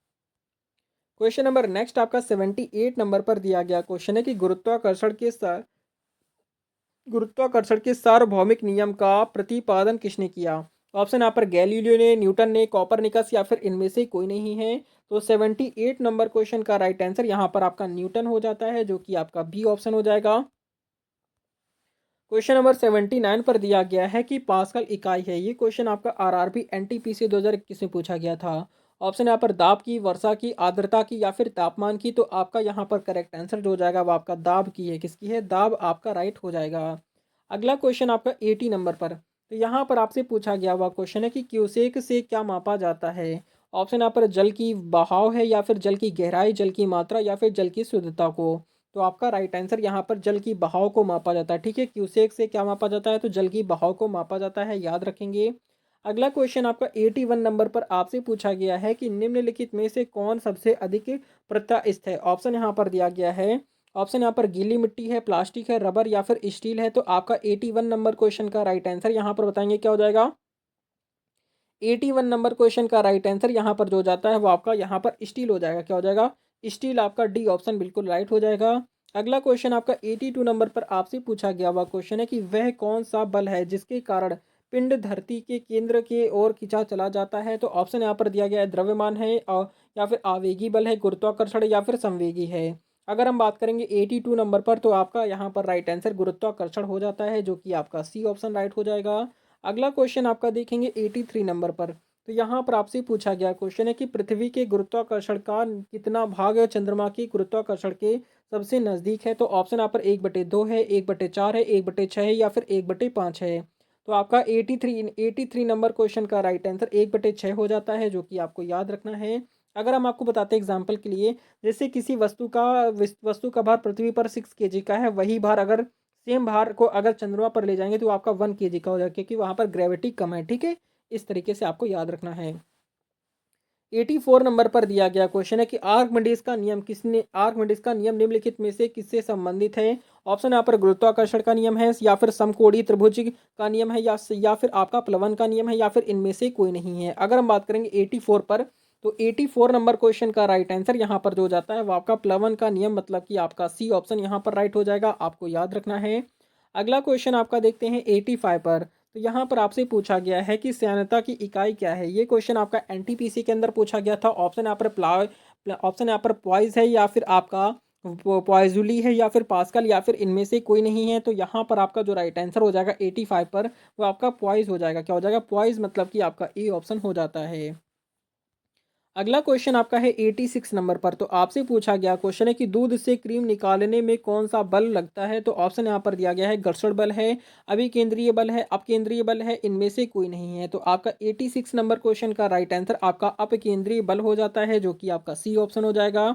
क्वेश्चन नंबर नेक्स्ट आपका 78 नंबर पर दिया गया क्वेश्चन है कि गुरुत्वाकर्षण के सार्वभौमिक नियम का प्रतिपादन किसने किया? ऑप्शन यहाँ पर गैलीलियो ने, न्यूटन ने, कॉपरनिकस, या फिर इनमें से कोई नहीं है। तो 78 नंबर क्वेश्चन का राइट आंसर यहाँ पर आपका न्यूटन हो जाता है, जो कि आपका बी ऑप्शन हो जाएगा। क्वेश्चन नंबर 79 पर दिया गया है कि पास्कल इकाई है। ये क्वेश्चन आपका आरआरबी एनटीपीसी 2021 में पूछा गया था। ऑप्शन यहाँ पर दाब की, वर्षा की, आर्द्रता की, या फिर तापमान की। तो आपका यहाँ पर करेक्ट आंसर जो हो जाएगा वो आपका दाब की है। किसकी है? दाब आपका राइट हो जाएगा। अगला क्वेश्चन आपका 80 नंबर पर, तो यहाँ पर आपसे पूछा गया हुआ क्वेश्चन है कि क्यूसेक से क्या मापा जाता है? ऑप्शन यहाँ पर जल की बहाव है, या फिर जल की गहराई, जल की मात्रा, या फिर जल की शुद्धता को। तो आपका राइट आंसर यहाँ पर जल की बहाव को मापा जाता है। ठीक है, क्यूसेक से क्या मापा जाता है? तो जल की बहाव को मापा जाता है, याद रखेंगे। अगला क्वेश्चन आपका 81 नंबर पर आपसे पूछा गया है कि निम्नलिखित में से कौन सबसे अधिक प्रत्यास्थ है? ऑप्शन यहाँ पर दिया गया है। ऑप्शन यहाँ पर गीली मिट्टी है, प्लास्टिक है, रबर, या फिर स्टील है। तो आपका 81 नंबर क्वेश्चन का राइट आंसर यहाँ पर बताएंगे क्या हो जाएगा? 81 नंबर क्वेश्चन का राइट आंसर यहाँ पर जो जाता है वो आपका यहाँ पर स्टील हो जाएगा। क्या हो जाएगा? स्टील। आपका डी ऑप्शन बिल्कुल राइट हो जाएगा। अगला क्वेश्चन आपका 82 नंबर पर आपसे पूछा गया हुआ क्वेश्चन है कि वह कौन सा बल है जिसके कारण पिंड धरती के केंद्र की ओर खिंचा चला जाता है? तो ऑप्शन यहाँ पर दिया गया है द्रव्यमान है, और या फिर आवेगी बल है, गुरुत्वाकर्षण, या फिर संवेगी है। अगर हम बात करेंगे 82 नंबर पर, तो आपका यहाँ पर राइट आंसर गुरुत्वाकर्षण हो जाता है, जो कि आपका सी ऑप्शन राइट हो जाएगा। अगला क्वेश्चन आपका देखेंगे 83 नंबर पर, तो यहाँ पर आपसे पूछा गया क्वेश्चन है कि पृथ्वी के गुरुत्वाकर्षण का कितना भाग चंद्रमा के गुरुत्वाकर्षण के सबसे नज़दीक है? तो ऑप्शन यहाँ पर 1/2 है, 1/4 है, 1/6 है, या फिर 1/5 है। तो आपका 83 नंबर क्वेश्चन का राइट आंसर 1/6 हो जाता है, जो कि आपको याद रखना है। अगर हम आपको बताते हैं एग्जाम्पल के लिए, जैसे किसी वस्तु का भार पृथ्वी पर 6 kg का है, वही भार अगर सेम भार को अगर चंद्रमा पर ले जाएंगे तो आपका 1 kg का हो जाएगा, क्योंकि वहां पर ग्रेविटी कम है। ठीक है, इस तरीके से आपको याद रखना है। 84 नंबर पर दिया गया क्वेश्चन है कि आर्कमिडीज का नियम निम्नलिखित में से किससे संबंधित है? ऑप्शन यहाँ पर गुरुत्वाकर्षण का नियम है, या फिर समकोणीय त्रिभुज का नियम है, या फिर आपका प्लवन का नियम है, या फिर इनमें से कोई नहीं है। अगर हम बात करेंगे 84 पर, तो 84 नंबर क्वेश्चन का राइट आंसर यहाँ पर जो जाता है वो आपका प्लवन का नियम, मतलब कि आपका सी ऑप्शन यहाँ पर राइट हो जाएगा। आपको याद रखना है। अगला क्वेश्चन आपका देखते हैं 85 पर, तो यहाँ पर आपसे पूछा गया है कि श्यानता की इकाई क्या है? ये क्वेश्चन आपका एनटीपीसी के अंदर पूछा गया था। ऑप्शन यहाँ पर पॉइज है, या फिर आपका पॉइजुली है, या फिर पास्कल, या फिर इनमें से कोई नहीं है। तो यहाँ पर आपका जो राइट आंसर हो जाएगा 85 पर, वो आपका पॉइज हो जाएगा। क्या हो जाएगा? पॉइज, मतलब कि आपका ए ऑप्शन हो जाता है। अगला क्वेश्चन आपका है 86 नंबर पर, तो आपसे पूछा गया क्वेश्चन है कि दूध से क्रीम निकालने में कौन सा बल लगता है? तो ऑप्शन यहाँ पर दिया गया है घर्षण बल है, अभिकेंद्रीय बल है, अपकेंद्रीय बल है, इनमें से कोई नहीं है। तो आपका 86 नंबर क्वेश्चन का राइट आंसर आपका अपकेंद्रीय बल हो जाता है, जो कि आपका सी ऑप्शन हो जाएगा।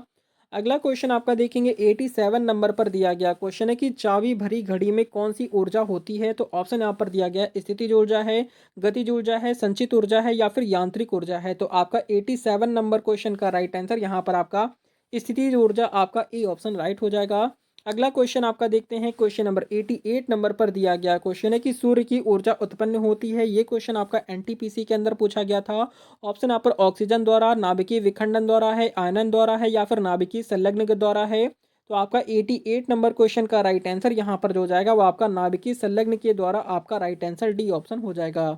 अगला क्वेश्चन आपका देखेंगे 87 नंबर पर दिया गया क्वेश्चन है कि चाबी भरी घड़ी में कौन सी ऊर्जा होती है। तो ऑप्शन यहाँ पर दिया गया है स्थितिज ऊर्जा है, गतिज ऊर्जा है, संचित ऊर्जा है या फिर यांत्रिक ऊर्जा है। तो आपका 87 नंबर क्वेश्चन का राइट आंसर यहाँ पर आपका स्थितिज ऊर्जा आपका ए ऑप्शन राइट हो जाएगा। अगला क्वेश्चन आपका देखते हैं क्वेश्चन नंबर 88 नंबर पर दिया गया क्वेश्चन है कि सूर्य की ऊर्जा उत्पन्न होती है। ये क्वेश्चन आपका एनटीपीसी के अंदर पूछा गया था। ऑप्शन यहाँ पर ऑक्सीजन द्वारा, नाभिकीय विखंडन द्वारा है, आयनन द्वारा है या फिर नाभिकीय संलग्न के द्वारा है। तो आपका 88 नंबर क्वेश्चन का राइट आंसर यहाँ पर जो जाएगा वो आपका नाभिकीय संलग्न के द्वारा आपका राइट आंसर डी ऑप्शन हो जाएगा।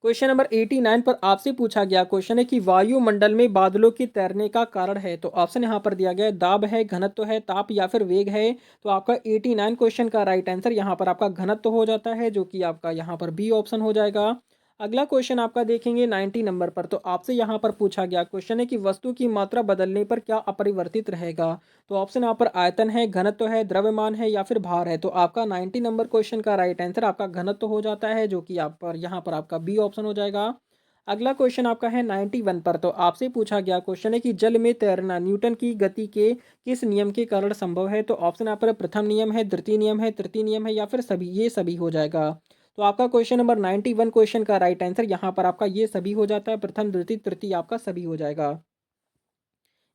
क्वेश्चन नंबर 89 पर आपसे पूछा गया क्वेश्चन है कि वायुमंडल में बादलों के तैरने का कारण है। तो ऑप्शन यहाँ पर दिया गया है दाब है, घनत्व है, ताप या फिर वेग है। तो आपका 89 क्वेश्चन का राइट आंसर यहाँ पर आपका घनत्व हो जाता है, जो कि आपका यहाँ पर बी ऑप्शन हो जाएगा। अगला क्वेश्चन आपका देखेंगे 90 नंबर पर। तो आपसे यहाँ पर पूछा गया क्वेश्चन है कि वस्तु की मात्रा बदलने पर क्या अपरिवर्तित रहेगा। तो ऑप्शन यहाँ पर आयतन है, घनत्व है, द्रव्यमान है या फिर भार है। तो आपका 90 नंबर क्वेश्चन का राइट आंसर आपका घनत्व हो जाता है, जो कि आप पर यहाँ पर आपका बी ऑप्शन हो जाएगा। अगला क्वेश्चन आपका है 91 पर। तो आपसे पूछा गया क्वेश्चन है कि जल में तैरना न्यूटन की गति के किस नियम के कारण संभव है। तो ऑप्शन यहाँ पर प्रथम नियम है, द्वितीय नियम है, तृतीय नियम है या फिर सभी, ये सभी हो जाएगा। तो आपका क्वेश्चन नंबर 91 क्वेश्चन का राइट आंसर यहाँ पर आपका ये सभी हो जाता है, प्रथम द्वितीय तृतीय आपका सभी हो जाएगा।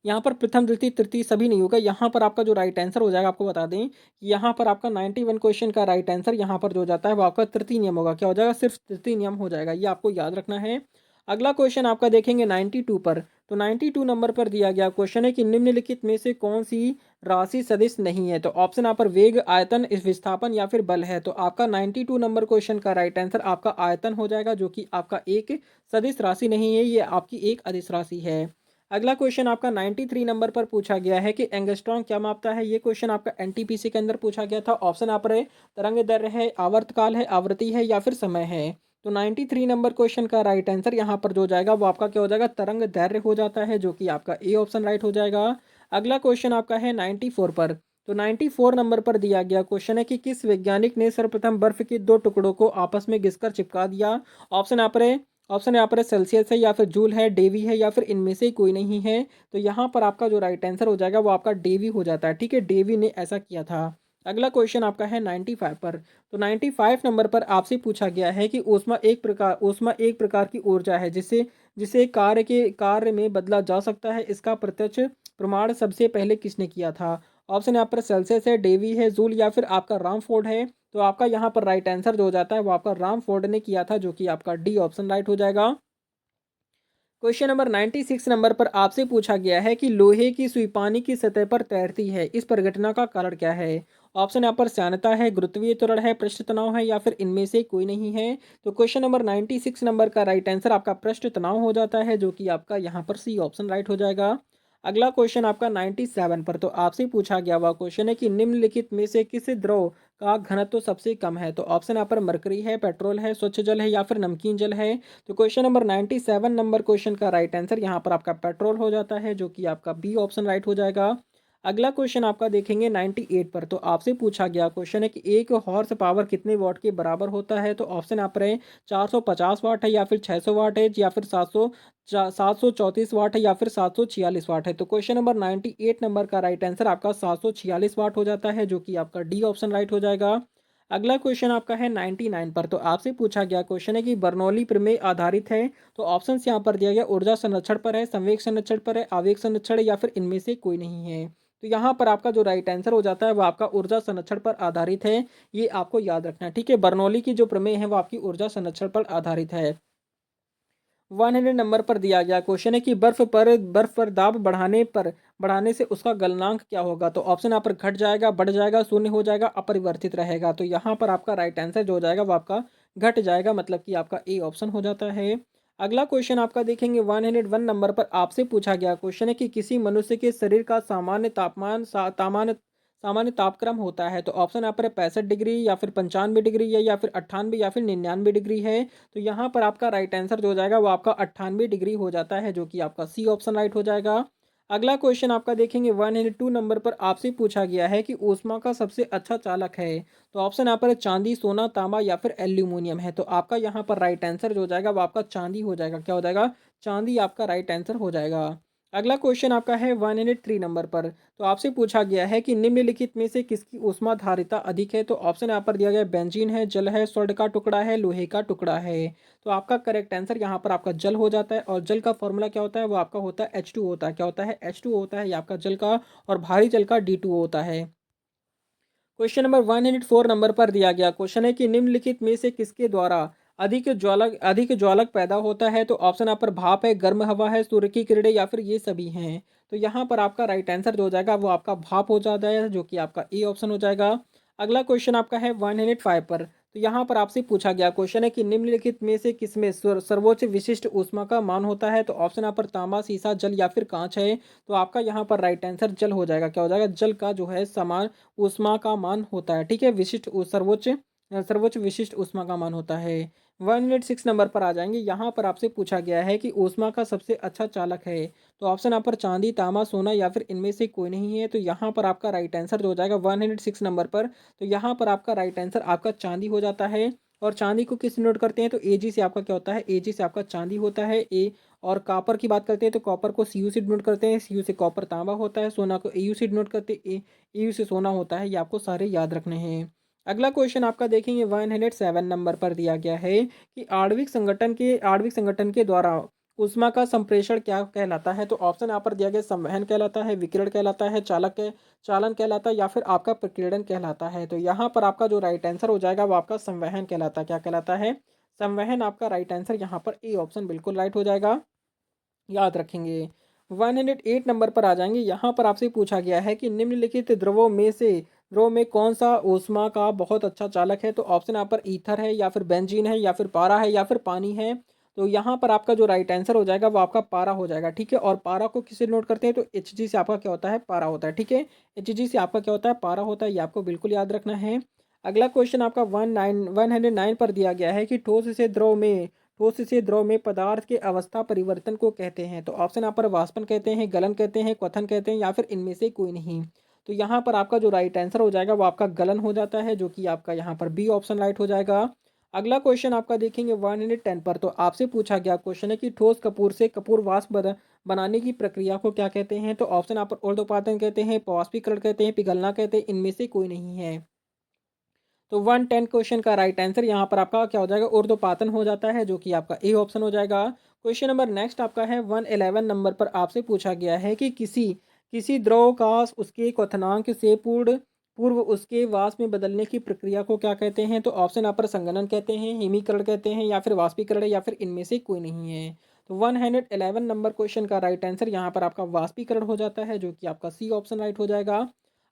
यहाँ पर प्रथम द्वितीय तृतीय सभी नहीं होगा, यहाँ पर आपका जो राइट आंसर हो जाएगा आपको बता दें कि यहाँ पर आपका 91 क्वेश्चन का राइट आंसर यहाँ पर जो जाता है वो आपका तृतीय नियम होगा। क्या हो जाएगा, सिर्फ तृतीय नियम हो जाएगा, ये आपको याद रखना है। अगला क्वेश्चन आपका देखेंगे 92 पर। तो 92 नंबर पर दिया गया क्वेश्चन है कि निम्नलिखित में से कौन सी राशि सदिश नहीं है। तो ऑप्शन यहाँ पर वेग, आयतन, विस्थापन या फिर बल है। तो आपका 92 नंबर क्वेश्चन का राइट आंसर आपका आयतन हो जाएगा, जो कि आपका एक सदिश राशि नहीं है, ये आपकी एक अदिश राशि है। अगला क्वेश्चन आपका 93 नंबर पर पूछा गया है कि एंगस्ट्रॉम क्या मापता है। ये क्वेश्चन आपका एनटीपीसी के अंदर पूछा गया था। ऑप्शन आप रहे तरंग दैर्ध्य है, आवर्तकाल है, आवृत्ति है या फिर समय है। तो 93 नंबर क्वेश्चन का राइट आंसर यहाँ पर जो जाएगा वो आपका क्या हो जाएगा, तरंग दैर्ध्य हो जाता है, जो कि आपका ए ऑप्शन राइट हो जाएगा। अगला क्वेश्चन आपका है 94 पर। तो 94 नंबर पर दिया गया क्वेश्चन है कि किस वैज्ञानिक ने सर्वप्रथम बर्फ के दो टुकड़ों को आपस में घिसकर चिपका दिया। ऑप्शन यहाँ पर है, ऑप्शन यहाँ पर सेल्सियस है या फिर जूल है, डेवी है या फिर इनमें से कोई नहीं है। तो यहाँ पर आपका जो राइट आंसर हो जाएगा वो आपका डेवी हो जाता है। ठीक है, डेवी ने ऐसा किया था। अगला क्वेश्चन आपका है 95 पर। तो 95 नंबर पर आपसे पूछा गया है कि ऊष्मा एक प्रकार की ऊर्जा है जिसे जिसे कार्य में बदला जा सकता है। इसका प्रत्यक्ष प्रमाण सबसे पहले किसने किया था। ऑप्शन यहाँ पर सेल्सियस है, डेवी है, जूल या फिर आपका रामफोर्ड है। तो आपका यहाँ पर राइट आंसर जो हो जाता है वो आपका रामफोर्ड ने किया था, जो कि आपका डी ऑप्शन राइट हो जाएगा। क्वेश्चन नंबर 96 नंबर पर आपसे पूछा गया है कि लोहे की सुई पानी की सतह पर तैरती है, इस परिघटना का कारण क्या है। ऑप्शन यहाँ पर श्यानता है, गुरुत्वीय त्वरण है, पृष्ठ तनाव है या फिर इनमें से कोई नहीं है। तो क्वेश्चन नंबर 96 नंबर का राइट आंसर आपका पृष्ठ तनाव हो जाता है, जो कि आपका यहाँ पर सी ऑप्शन राइट हो जाएगा। अगला क्वेश्चन आपका 97 पर। तो आपसे पूछा गया हुआ क्वेश्चन है कि निम्नलिखित में से किस द्रव का घनत्व सबसे कम है। तो ऑप्शन यहाँ पर मरकरी है, पेट्रोल है, स्वच्छ जल है या फिर नमकीन जल है। तो क्वेश्चन नंबर 97 नंबर क्वेश्चन का राइट आंसर यहाँ पर आपका पेट्रोल हो जाता है, जो कि आपका बी ऑप्शन राइट हो जाएगा। अगला क्वेश्चन आपका देखेंगे 98 पर। तो आपसे पूछा गया क्वेश्चन है कि एक हॉर्स पावर कितने वॉट के बराबर होता है। तो ऑप्शन यहाँ पर है 450 वाट है या फिर 600 वाट है या फिर 734 वाट है या फिर 746 वाट है। तो क्वेश्चन नंबर 98 नंबर का राइट आंसर आपका 746 वाट हो जाता है, जो कि आपका डी ऑप्शन राइट हो जाएगा। अगला क्वेश्चन आपका है 99 पर। तो आपसे पूछा गया क्वेश्चन है कि बर्नौली प्रमेय आधारित है। तो ऑप्शंस यहाँ पर दिया गया ऊर्जा संरक्षण पर है, संवेग संरक्षण पर है, आवेग संरक्षण या फिर इनमें से कोई नहीं है। तो यहाँ पर आपका जो राइट आंसर हो जाता है वो आपका ऊर्जा संरक्षण पर आधारित है, ये आपको याद रखना है। ठीक है, बर्नौली की जो प्रमेय है वो आपकी ऊर्जा संरक्षण पर आधारित है। 100 नंबर पर दिया गया क्वेश्चन है कि बर्फ पर दाब बढ़ाने से उसका गलनांक क्या होगा। तो ऑप्शन यहाँ पर घट जाएगा, बढ़ जाएगा, शून्य हो जाएगा, अपरिवर्तित रहेगा। तो यहाँ पर आपका राइट आंसर जो हो जाएगा वो आपका घट जाएगा, मतलब कि आपका ए ऑप्शन हो जाता है। अगला क्वेश्चन आपका देखेंगे 101 नंबर पर। आपसे पूछा गया क्वेश्चन है कि किसी मनुष्य के शरीर का सामान्य तापक्रम होता है। तो ऑप्शन यहाँ पर 65 डिग्री या फिर 95 डिग्री है या फिर 98 या फिर 99 डिग्री है। तो यहाँ पर आपका राइट आंसर जो हो जाएगा वो आपका 98 डिग्री हो जाता है, जो कि आपका सी ऑप्शन राइट हो जाएगा। अगला क्वेश्चन आपका देखेंगे 102 नंबर पर। आपसे पूछा गया है कि ऊष्मा का सबसे अच्छा चालक है। तो ऑप्शन यहाँ पर है चांदी, सोना, तांबा या फिर एल्यूमिनियम है। तो आपका यहाँ पर राइट आंसर जो हो जाएगा वो आपका चांदी हो जाएगा। क्या हो जाएगा, चांदी आपका राइट आंसर हो जाएगा। अगला क्वेश्चन आपका है 103 नंबर पर। तो आपसे पूछा गया है कि निम्नलिखित में से किसकी ऊष्माधारिता अधिक है। तो ऑप्शन यहाँ पर दिया गया है बेंजीन है, जल है, स्वर्ण का टुकड़ा है, लोहे का टुकड़ा है। तो आपका करेक्ट आंसर यहाँ पर आपका जल हो जाता है। और जल का फॉर्मूला क्या होता है, वो आपका होता है H2 होता है। क्या होता है, H2 होता है, ये आपका जल का। और भारी जल का D2 होता है। क्वेश्चन नंबर 104 नंबर पर दिया गया क्वेश्चन है कि निम्नलिखित में से किसके द्वारा अधिक ज्वालक पैदा होता है। तो ऑप्शन यहाँ पर भाप है, गर्म हवा है, सूर्य की किरणें, या फिर ये सभी हैं। तो यहाँ पर आपका राइट आंसर जो हो जाएगा वो आपका भाप हो जाता है, जो कि आपका ए ऑप्शन हो जाएगा। अगला क्वेश्चन आपका है 105 पर। तो यहाँ पर आपसे पूछा गया क्वेश्चन है कि निम्नलिखित में से किसमें सर्वोच्च विशिष्ट ऊष्मा का मान होता है। तो ऑप्शन यहाँ पर तांबा, सीसा, जल, या फिर कांच है। तो आपका यहाँ पर राइट आंसर जल हो जाएगा। क्या हो जाएगा, जल का जो है समान ऊष्मा का मान होता है। ठीक है, सर्वोच्च विशिष्ट ऊष्मा का मान होता है। 106 नंबर पर आ जाएंगे। यहाँ पर आपसे पूछा गया है कि ऊष्मा का सबसे अच्छा चालक है। तो ऑप्शन यहाँ पर चांदी, तांबा, सोना, या फिर इनमें से कोई नहीं है। तो यहाँ पर आपका राइट आंसर जो हो जाएगा 106 नंबर पर। तो यहाँ पर आपका राइट आंसर आपका चांदी हो जाता है। और चांदी को किस नोट करते हैं, तो एजी से आपका क्या होता है, एजी से आपका चांदी होता है ए। और कॉपर की बात करते हैं तो कॉपर को सीयू से डिनोट करते हैं, सीयू से कॉपर तांबा होता है, सोना को एयू से डिनोट करते हैं, एयू से सोना होता है। ये आपको सारे याद रखने हैं। अगला क्वेश्चन आपका देखेंगे 107 नंबर पर दिया गया है कि आणविक संगठन के द्वारा ऊष्मा का संप्रेषण क्या कहलाता है। तो ऑप्शन यहाँ पर दिया गया संवहन कहलाता है, विकिरण कहलाता है, चालन कहलाता है, या फिर आपका प्रकीर्णन कहलाता है। तो यहाँ पर आपका जो राइट आंसर हो जाएगा वो आपका संवहन कहलाता है। क्या कहलाता है, संवहन। आपका राइट आंसर यहाँ पर ए ऑप्शन बिल्कुल राइट हो जाएगा, याद रखेंगे। 108 नंबर पर आ जाएंगे। यहाँ पर आपसे पूछा गया है कि निम्नलिखित द्रवों में कौन सा ऊष्मा का बहुत अच्छा चालक है। तो ऑप्शन यहाँ पर ईथर है, या फिर बेंजीन है, या फिर पारा है, या फिर पानी है। तो यहाँ पर आपका जो राइट आंसर हो जाएगा वो आपका पारा हो जाएगा। ठीक है, और पारा को किससे नोट करते हैं, तो एच जी से आपका क्या होता है, पारा होता है। ठीक है, एच जी से आपका क्या होता है, पारा होता है। ये आपको बिल्कुल याद रखना है। अगला क्वेश्चन आपका 109 पर दिया गया है कि ठोस से द्रव में पदार्थ के अवस्था परिवर्तन को कहते हैं। तो ऑप्शन यहाँ पर वाष्पन कहते हैं, गलन कहते हैं, क्वथन कहते हैं, या फिर इनमें से कोई नहीं। तो यहाँ पर आपका जो राइट आंसर हो जाएगा वो आपका गलन हो जाता है, जो कि आपका यहाँ पर बी ऑप्शन राइट हो जाएगा। अगला क्वेश्चन आपका देखेंगे 110 पर। तो आपसे पूछा गया क्वेश्चन है कि ठोस कपूर से कपूर वाष्प बनाने की प्रक्रिया को क्या कहते हैं। तो ऑप्शन यहाँ पर ऊर्ध्वपातन कहते हैं, वाष्पीकरण कहते हैं, पिघलना कहते हैं, इनमें से कोई नहीं है। तो 110 क्वेश्चन का राइट आंसर यहाँ पर आपका क्या हो जाएगा, ऊर्ध्वपातन हो जाता है, जो कि आपका ए ऑप्शन हो जाएगा। क्वेश्चन नंबर नेक्स्ट आपका है 111 नंबर पर। आपसे पूछा गया है कि किसी किसी द्रव का उसके क्वथनांक से पूर्व उसके वाष्प में बदलने की प्रक्रिया को क्या कहते हैं। तो ऑप्शन यहाँ पर संघनन कहते हैं, हिमीकरण कहते हैं, या फिर वाष्पीकरण, या फिर इनमें से कोई नहीं है। तो 111 नंबर क्वेश्चन का राइट आंसर यहाँ पर आपका वाष्पीकरण हो जाता है, जो कि आपका सी ऑप्शन राइट हो जाएगा।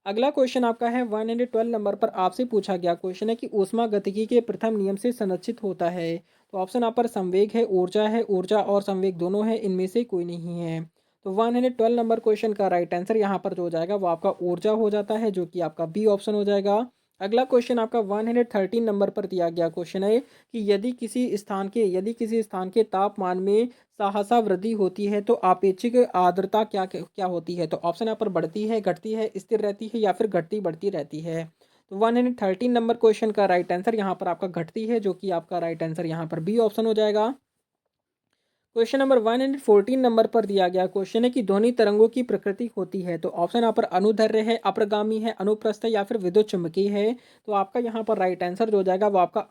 अगला क्वेश्चन आपका है 112 नंबर पर। आपसे पूछा गया क्वेश्चन है कि ऊष्मा गतिकी के प्रथम नियम से संरक्षित होता है। तो ऑप्शन यहाँ पर संवेग है, ऊर्जा और संवेग दोनों है, इनमें से कोई नहीं है। तो 112 नंबर क्वेश्चन का राइट आंसर यहाँ पर जो हो जाएगा वो आपका ऊर्जा हो जाता है, जो कि आपका बी ऑप्शन हो जाएगा। अगला क्वेश्चन आपका 113 नंबर पर दिया गया क्वेश्चन है कि यदि किसी स्थान के तापमान में सहसा वृद्धि होती है तो आपेक्षिक आर्द्रता क्या क्या होती है। तो ऑप्शन यहाँ पर बढ़ती है, घटती है, स्थिर रहती है, या फिर घटती बढ़ती रहती है। तो 113 नंबर क्वेश्चन का राइट आंसर यहाँ पर आपका घटती है, जो कि आपका राइट आंसर यहाँ पर बी ऑप्शन हो जाएगा। क्वेश्चन नंबर 114 नंबर पर दिया गया क्वेश्चन है कि ध्वनि तरंगों की प्रकृति होती है। तो ऑप्शन यहाँ पर अनुदैर्ध्य है, अप्रगामी है, अनुप्रस्थ है, या फिर विद्युत चुम्बकीय है। तो आपका यहाँ पर राइट आंसर जो हो जाएगा वो आपका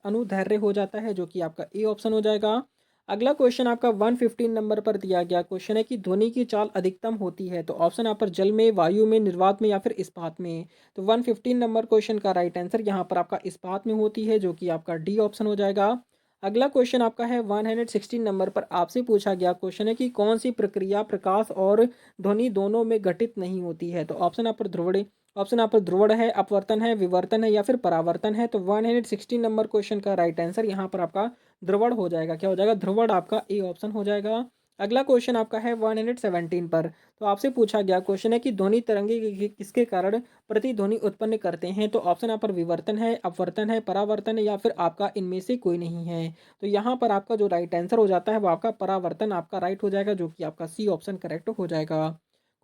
अनुदैर्ध्य हो जाता है, जो कि आपका ए ऑप्शन हो जाएगा। अगला क्वेश्चन आपका 115 नंबर पर दिया गया क्वेश्चन है कि ध्वनि की चाल अधिकतम होती है। तो ऑप्शन यहाँ पर जल में, वायु में, निर्वात में, या फिर इस्पात में। तो 115 नंबर क्वेश्चन का राइट आंसर यहाँ पर आपका इस्पात में होती है, जो कि आपका डी ऑप्शन हो जाएगा। अगला क्वेश्चन आपका है 116 नंबर पर। आपसे पूछा गया क्वेश्चन है कि कौन सी प्रक्रिया प्रकाश और ध्वनि दोनों में घटित नहीं होती है। तो ऑप्शन यहाँ पर ध्रुवण है, अपवर्तन है, विवर्तन है, या फिर परावर्तन है। तो 116 नंबर क्वेश्चन का राइट आंसर यहाँ पर आपका ध्रुवण हो जाएगा। क्या हो जाएगा, ध्रुवण आपका ए ऑप्शन हो जाएगा। अगला क्वेश्चन आपका है 117 पर। तो आपसे पूछा गया क्वेश्चन है कि ध्वनि तरंगे किसके कारण प्रतिध्वनि उत्पन्न करते हैं। तो ऑप्शन यहाँ पर विवर्तन है, अपवर्तन है, परावर्तन है, या फिर आपका इनमें से कोई नहीं है। तो यहाँ पर आपका जो राइट आंसर हो जाता है वो आपका परावर्तन आपका राइट हो जाएगा, जो कि आपका सी ऑप्शन करेक्ट हो जाएगा।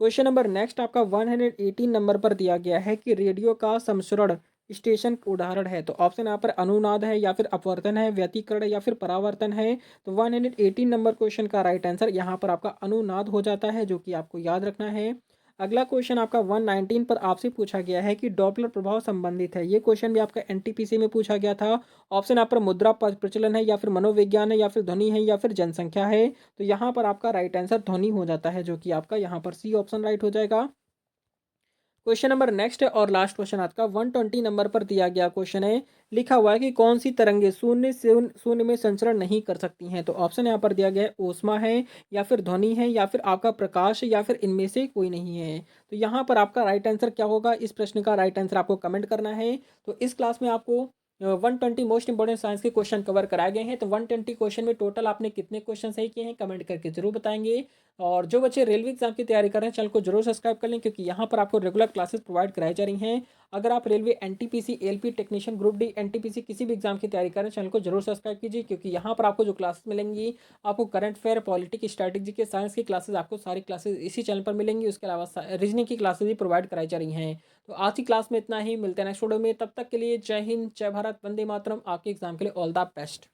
क्वेश्चन नंबर नेक्स्ट आपका 118 नंबर पर दिया गया है कि रेडियो का समस्वरण स्टेशन उदाहरण है? तो ऑप्शन यहाँ पर अनुनाद है या फिर अपवर्तन है, व्यतिकरण या फिर परावर्तन है। तो 118 नंबर क्वेश्चन का राइट आंसर यहाँ पर आपका अनुनाद हो जाता है, जो कि आपको याद रखना है। अगला क्वेश्चन आपका 119 पर आपसे पूछा गया है कि डॉपलर प्रभाव संबंधित है। ये क्वेश्चन भी आपका एनटीपीसी में पूछा गया था। ऑप्शन यहाँ पर मुद्रा प्रचलन है या फिर मनोविज्ञान है या फिर ध्वनि है या फिर जनसंख्या है। तो यहाँ पर आपका राइट आंसर ध्वनि हो जाता है, जो कि आपका यहाँ पर सी ऑप्शन राइट हो जाएगा। क्वेश्चन नंबर नेक्स्ट है और लास्ट क्वेश्चन आपका 120 नंबर पर दिया गया क्वेश्चन है। लिखा हुआ है कि कौन सी तरंगे शून्य से शून्य में संचरण नहीं कर सकती हैं। तो ऑप्शन यहाँ पर दिया गया है ऊष्मा है या फिर ध्वनि है या फिर आपका प्रकाश या फिर इनमें से कोई नहीं है। तो यहाँ पर आपका राइट आंसर क्या होगा, इस प्रश्न का राइट आंसर आपको कमेंट करना है। तो इस क्लास में आपको 120 मोस्ट इंपॉर्टेंट साइंस के क्वेश्चन कवर कराए गए हैं। तो 120 क्वेश्चन में टोटल आपने कितने क्वेश्चन सही किए हैं कमेंट करके जरूर बताएंगे। और जो बच्चे रेलवे एग्जाम की तैयारी कर रहे हैं चैनल को जरूर सब्सक्राइब कर लें, क्योंकि यहाँ पर आपको रेगुलर क्लासेस प्रोवाइड कराई जा रही हैं। अगर आप railway NTPC LP technician group D NTPC किसी भी एग्जाम की तैयारी कर रहे हैं चैनल को जरूर सब्सक्राइब कीजिए, क्योंकि यहाँ पर आपको जो क्लासेस मिलेंगी, आपको करंट अफेयर, पॉलिटिक्स, स्ट्रैटेजी के साइंस की क्लासेस, आपको सारी क्लासेस इसी चैनल पर मिलेंगी। उसके अलावा रीजनिंग की क्लासेस भी प्रोवाइड कराई जा रही हैं। तो आज की क्लास में इतना ही, मिलते हैं नेक्स्ट वीडियो में। तब तक के लिए जय हिंद, जय भारत, वंदे मातरम। आपके एग्जाम के लिए ऑल द बेस्ट।